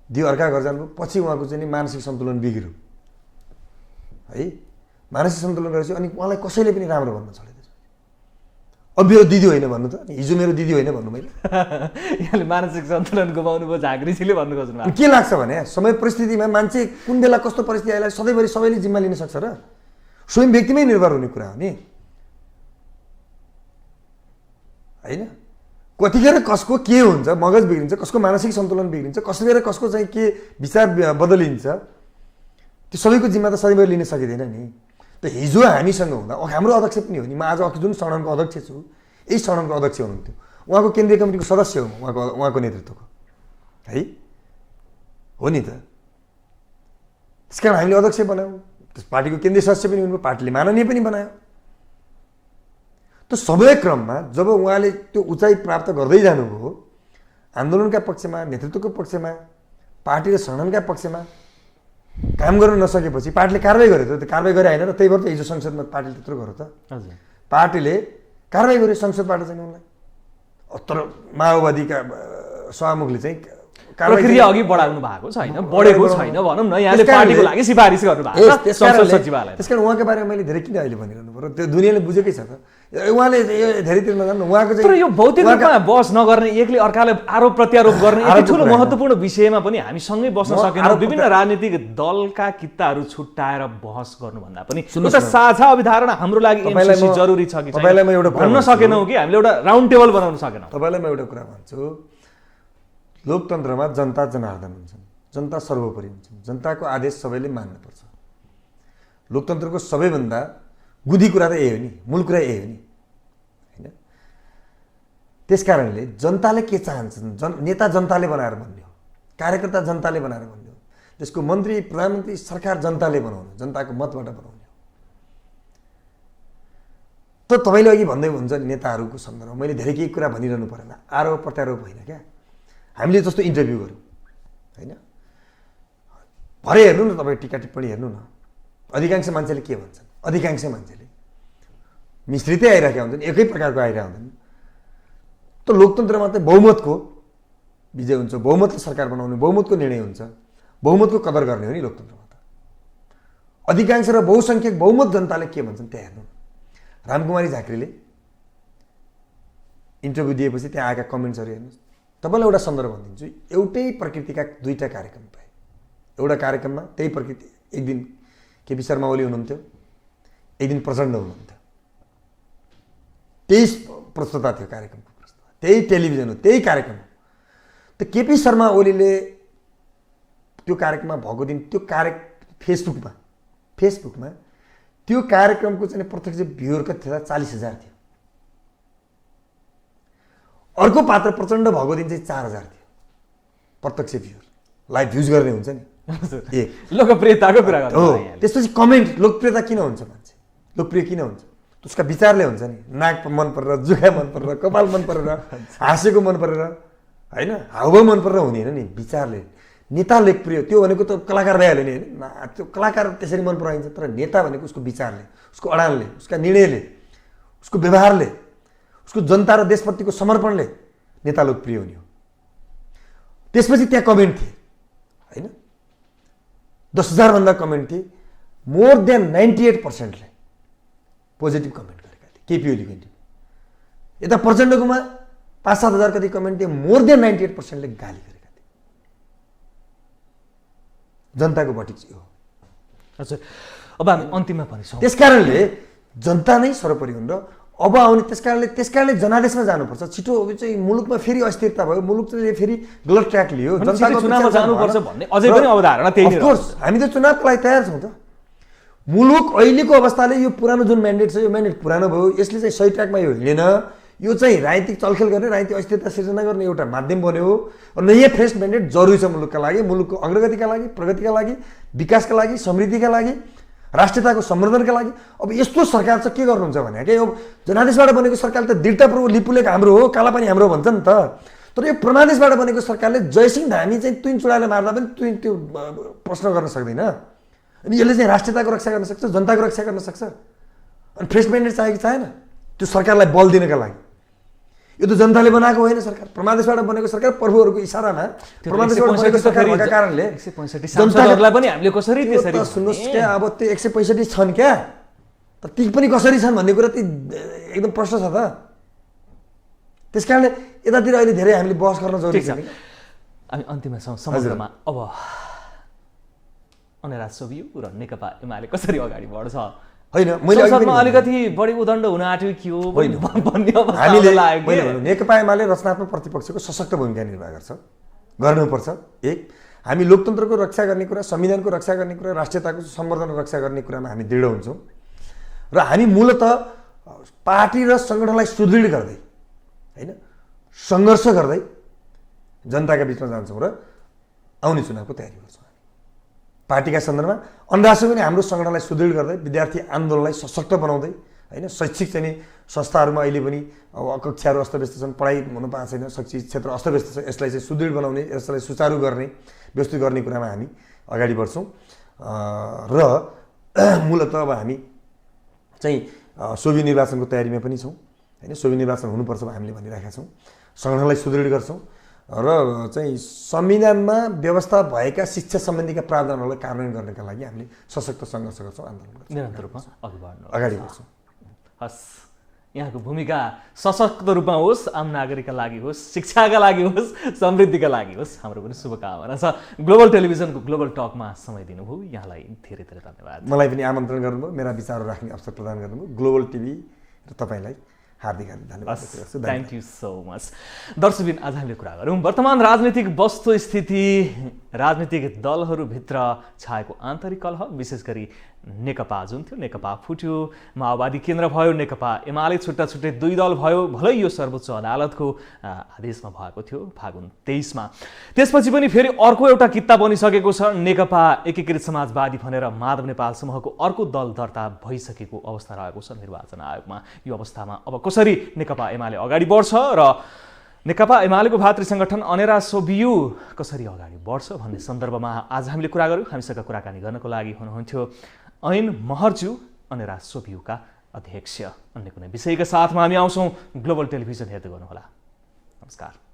[SPEAKER 2] दियो अर्का घर जानुभयो पछि उहाँको चाहिँ नि मानसिक सन्तुलन बिग्रियो है मानसिक सन्तुलन गरेपछि अनि उहाँलाई कसैले पनि राम्रो भन्न छोड्यो अब मेरो दिदी होइन भन्नु त हिजो मेरो दिदी होइन भन्नु मैले
[SPEAKER 1] यहाँले मानसिक सन्तुलन गुमाउनु भयो झाँक्रीजीले भन्नु खोज्नु
[SPEAKER 2] के लाग्छ भने समय परिस्थितिमा मान्छे कुन बेला कस्तो परिस्थिति आइला सधैँभरि सबैले जिम्मा लिन सक्छ र स्वयं व्यक्तिमै निर्भर हुने कुरा हो नि होइन कतिखेर कसको के हुन्छ मगज बिग्रिन्छ कसको मानसिक सन्तुलन बिग्रिन्छ कसैले कसको चाहिँ के विचार बदलिन्छ त्यो सबैको जिम्मा त सधैँभरि लिन सकिँदैन नि त हिजो हामीसँग हुँदा हाम्रो अध्यक्ष पनि हो नि म आज जुन सदनको अध्यक्ष छु यही सदनको अध्यक्ष हुनुहुन्थ्यो उहाँको केन्द्रीय कमिटीको सदस्य हो उहाँको नेतृत्वको है हो नि त त्यस कारण हामीले अध्यक्ष बनायौँ त्यस पार्टीको केन्द्रीय सदस्य पनि हुनुभयो पार्टीले माननीय पनि बनायो त सबै क्रममा जब उहाँले त्यो उचाइ प्राप्त गर्दै जानुभयो आन्दोलनका पक्षमा नेतृत्वको पक्षमा पार्टी र संगठनका पक्षमा काम गर्न नसकेपछि पार्टीले कारवाही गर्यो त कारवाही गरे होइन र त्यही भएर त हिजो संसदमा पार्टीले त्यत्रो गर्यो त
[SPEAKER 1] हजुर
[SPEAKER 2] पार्टीले कारवाही गर्यो संसदबाट चाहिँ उनलाई तर माओवादीका सभामुखले चाहिँ
[SPEAKER 1] प्रक्रिया अघि बढाउनु भएको छैन बढेको छैन भनौँ न यहाँले पार्टीको लागि सिफारिस गर्नु भएको छ संसद सचिवालय
[SPEAKER 2] त्यसकारण उहाँको बारेमा मैले धेरै किन अहिले भनिरहनु पर्यो त्यो दुनियाँले बुझेकै छ त उहाँले धेरैतिर नजान्नु उहाँको
[SPEAKER 1] तर यो भौतिक रूपमा बहस नगर्ने एकले अर्कालाई आरोप प्रत्यारोप गर्ने यति ठुलो महत्त्वपूर्ण विषयमा पनि हामी सँगै बस्न सकेनौँ विभिन्न राजनीतिक दलका किताहरू छुट्टाएर बहस गर्नुभन्दा पनि एउटा साझा अवधारणा हाम्रो लागि एमसीसी जरुरी छ कि छैन भन्न सकेनौँ कि हामीले एउटा राउन्ड टेबल बनाउन सकेनौँ
[SPEAKER 2] तपाईँलाई म एउटा कुरा भन्छु लोकतन्त्रमा जनता जनार्दन हुन्छन् जनता सर्वोपरि हुन्छन् जनताको आदेश सबैले मान्नुपर्छ लोकतन्त्रको सबैभन्दा गुदी कुरा त यही हो नि मूल कुरा यही हो नि होइन त्यसकारणले जनताले के चाहन्छन्, नेता जनताले बनाएर बन्ने हो, कार्यकर्ता जनताले बनाएर बन्ने हो, त्यसको मन्त्री प्रधानमन्त्री सरकार जनताले बनाउनु, जनताको मतबाट बनाउने हो। त तपाईँले अघि भन्दै हुन्छ नि नेताहरूको सन्दर्भमा मैले धेरै केही कुरा भनिरहनु परेन, आरोप प्रत्यारोप होइन क्या। हामीले जस्तो इन्टरभ्यू गऱ्यौँ होइन, भरे हेर्नु न तपाईँ टिका टिप्पणी हेर्नु न, अधिकांश मान्छेले के भन्छन्, अधिकांश मान्छेले मिश्रितै आइरहेका हुन्छन्, एकै प्रकारको आइरहेका हुन्छन्। त लोकतन्त्रमा चाहिँ बहुमतको विजय हुन्छ, बहुमतले सरकार बनाउने, बहुमतको निर्णय हुन्छ, बहुमतको कदर गर्ने हो नि लोकतन्त्रमा त। अधिकांश र बहुसङ्ख्यक बहुमत जनताले के भन्छन् त्यहाँ हेर्नु। रामकुमारी झाँक्रीले इन्टरभ्यू दिएपछि त्यहाँ आएका कमेन्ट्सहरू हेर्नुहोस्। तपाईँलाई एउटा सन्दर्भ भनिदिन्छु, एउटै प्रकृतिका दुईवटा कार्यक्रम पाए। एउटा कार्यक्रममा त्यही प्रकृति, एक दिन केपी शर्मा ओली हुनुहुन्थ्यो, एक दिन प्रचण्ड हुनुहुन्थ्यो, त्यही प्रस्तुता थियो कार्यक्रमको प्रस्तुता, त्यही टेलिभिजन हो, त्यही कार्यक्रम हो। त केपी शर्मा ओलीले त्यो कार्यक्रममा भएको दिन त्यो फेसबुकमा त्यो कार्यक्रमको चाहिँ प्रत्यक्ष भ्युअर कति थियो, 40,000 थियो। अर्को पात्र प्रचण्ड भएको दिन चाहिँ 4,000 थियो प्रत्यक्ष भ्युअर, लाइभ भ्युज गर्ने हुन्छ नि।
[SPEAKER 1] लोकप्रियताको कुरा गर्नु
[SPEAKER 2] हो। त्यसपछि कमेन्ट, लोकप्रियता किन हुन्छ, मान्छे लोकप्रिय किन हुन्छ, उसका विचारले हुन्छ नि। नाक मन परेर, जुखा मन परेर, कपाल मन परेर, हाँसेको मन परेर होइन, हाउभाउ मन परेर हुने होइन नि, विचारले। नेता लोकप्रिय त्यो भनेको त कलाकार भइहाल्यो नि होइन, त्यो कलाकार त्यसरी मन पराइन्छ, तर नेता भनेको उसको विचारले, उसको अडानले, उसका निर्णयले, उसको व्यवहारले, उसको जनता र देशप्रतिको समर्पणले नेता लोकप्रिय हुने हो। त्यसपछि त्यहाँ कमेन्ट थिए होइन, 10,000 भन्दा कमेन्ट थिए, मोर देन 98%ले पोजिटिभ कमेन्ट गरेका थिए केपी ओलीको इन्टरभ्यू। यता प्रचण्डकोमा 5-7 हजार कति कमेन्ट थिए, मोर देन 98%ले गाली गरेका थिए। जनताको भटिक चाहिँ हो।
[SPEAKER 1] हजुर, अब हामी अन्तिममा भनिसौँ।
[SPEAKER 2] त्यसकारणले जनता नै सर्वोपरि हुन् र अब आउने, त्यसकारणले जनादेशमा जानुपर्छ छिटो। अब चाहिँ मुलुकमा फेरि अस्थिरता भयो, मुलुकले फेरि गलत ट्र्याक लियो, जनताको
[SPEAKER 1] चुनावमा जानुपर्छ भन्ने अझै पनि अवधारणा त्यही नै
[SPEAKER 2] अफकोर्स हामी त चुनावको लागि तयार छौँ त। मुलुक अहिलेको अवस्थाले यो पुरानो जुन म्यान्डेट छ, यो म्यान्डेट पुरानो भयो, यसले चाहिँ सही ट्र्याकमा यो हिँडेन, यो चाहिँ राजनीतिक चलखेल गर्ने, राजनीतिक अस्थिरता सिर्जना गर्ने एउटा माध्यम बन्यो। नयाँ फ्रेस म्यान्डेट जरुरी छ मुलुकका लागि, मुलुकको अग्रगतिका लागि, प्रगतिका लागि, विकासका लागि, समृद्धिका लागि, राष्ट्रियताको सम्वर्धनका लागि। अब यस्तो सरकार चाहिँ के गर्नुहुन्छ भने कि अब जनादेशबाट बनेको सरकार त दृढतापूर्वक लिपुलेक हाम्रो हो, कालापानी हाम्रो भन्छ नि त। तर यो प्रमादेशबाट बनेको सरकारले जयसिंह धामी चाहिँ तुइन चुडाले मार्दा पनि त्यो प्रश्न गर्न सक्दैन। अनि यसले चाहिँ राष्ट्रियताको रक्षा गर्न सक्छ, जनताको रक्षा गर्न सक्छ। अनि फ्रेस म्यान्डेट चाहिएको चाहेन त्यो सरकारलाई बल दिनका लागि। यो त जनताले बनाएको होइन सरकार, प्रमादेशबाट बनेको सरकार, प्रभुहरूको इसारामा प्रमादेशबाट बनेको सरकार भएका कारणले
[SPEAKER 1] 165 सांसदहरूलाई पनि हामीले कसरी त्यसरी
[SPEAKER 2] सुन्नुहोस् क्या, अब त्यो 165 छन् क्या, तर ती पनि कसरी छन् भन्ने कुरा ती एकदम प्रश्न छ त। त्यसकारणले यतातिर अहिले धेरै हामीले बहस गर्न जरुरी छ।
[SPEAKER 1] हामी अन्तिममा छौँ समग्रमा। अब अनेरा सोभियो र नेकपा एमाले कसरी अगाडि बढ्छ
[SPEAKER 2] होइन, मैले
[SPEAKER 1] अलिकति बढी उदण्ड हुन आँट्यो कि हो भन्ने अवस्था
[SPEAKER 2] हामीले नेकपा एमाले रचनात्मक प्रतिपक्षको सशक्त भूमिका निर्वाह गर्नुपर्छ। एक, हामी लोकतन्त्रको रक्षा गर्ने कुरा, संविधानको रक्षा गर्ने कुरा, राष्ट्रियताको सम्वर्धन रक्षा गर्ने कुरामा हामी दृढ हुन्छौँ र हामी मूलत पार्टी र सङ्गठनलाई सुदृढ गर्दै होइन, सङ्घर्ष गर्दै जनताका बिचमा जान्छौँ र आउने चुनावको तयारी गर्छौँ। पार्टीका सन्दर्भमा अन्दाजमा पनि हाम्रो सङ्गठनलाई सुदृढ गर्दै, विद्यार्थी आन्दोलनलाई सशक्त बनाउँदै होइन, शैक्षिक चाहिँ संस्थाहरूमा अहिले पनि अब कक्षाहरू अस्तव्यस्त छन्, पढाइ हुन पाएको छैन, शैक्षिक क्षेत्र अस्तव्यस्त छ, यसलाई चाहिँ सुदृढ बनाउने, यसलाई सुचारू गर्ने, व्यवस्थित गर्ने कुरामा हामी अगाडि बढ्छौँ। र मूलत अब हामी चाहिँ सोभि निर्वाचनको तयारीमा पनि छौँ होइन, सोभि निर्वाचन हुनुपर्छ हामीले भनिरहेका छौँ। सङ्गठनलाई सुदृढ गर्छौँ र चाहिँ संविधानमा व्यवस्था भएका शिक्षा सम्बन्धीका प्रावधानहरूलाई कार्यान्वयन गर्नका लागि हामीले सशक्त सङ्घर्ष गर्छौँ, आन्दोलन गर्छौँ,
[SPEAKER 1] निरन्तर रूपमा
[SPEAKER 2] अगाडि बढ्छौँ।
[SPEAKER 1] हस्, यहाँको भूमिका सशक्त रूपमा होस्, आम नागरिकका लागि होस्, शिक्षाका लागि होस्, समृद्धिका लागि होस्, हाम्रो पनि शुभकामना छ। ग्लोबल टेलिभिजनको ग्लोबल टकमा समय दिनुभयो, यहाँलाई धेरै धेरै धन्यवाद।
[SPEAKER 2] मलाई पनि आमन्त्रण गर्नुभयो, मेरा विचारहरू राख्ने अवसर प्रदान गर्नुभयो। ग्लोबल टिभी र तपाईँलाई हार्दिक धन्यवाद।
[SPEAKER 1] Thank you so much. दर्शकबिन, आज हामीले कुरा गऱ्यौँ वर्तमान राजनीतिक वस्तुस्थिति, राजनीतिक दलहरूभित्र छाएको आन्तरिक कलह, विशेष गरी नेकपा जुन थियो नेकपा फुट्यो, माओवादी केन्द्र भयो, नेकपा एमाले छुट्टा छुट्टै 2 दल भयो। भलै यो सर्वोच्च अदालतको आदेशमा भएको थियो फागुन 23 मा। त्यसपछि पनि फेरि अर्को एउटा कित्ता बनिसकेको छ। नेकपा एकीकृत समाजवादी भनेर माधव नेपाल समूहको अर्को दल दर्ता भइसकेको अवस्था रहेको छ निर्वाचन आयोगमा। यो अवस्थामा अब कसरी नेकपा एमाले अगाडि बढ्छ र नेकपा एमालेको भातृ सङ्गठन अनेरा सोभियु कसरी अगाडि बढ्छ भन्ने सन्दर्भमा आज हामीले कुरा गऱ्यौँ। हामीसँग कुराकानी गर्नको लागि हुनुहुन्थ्यो ऐन महर्ज्यू अनेरा सोभियुका अध्यक्ष। अन्य कुनै विषयका साथमा हामी आउँछौँ। ग्लोबल टेलिभिजन हेर्दै गर्नुहोला। नमस्कार।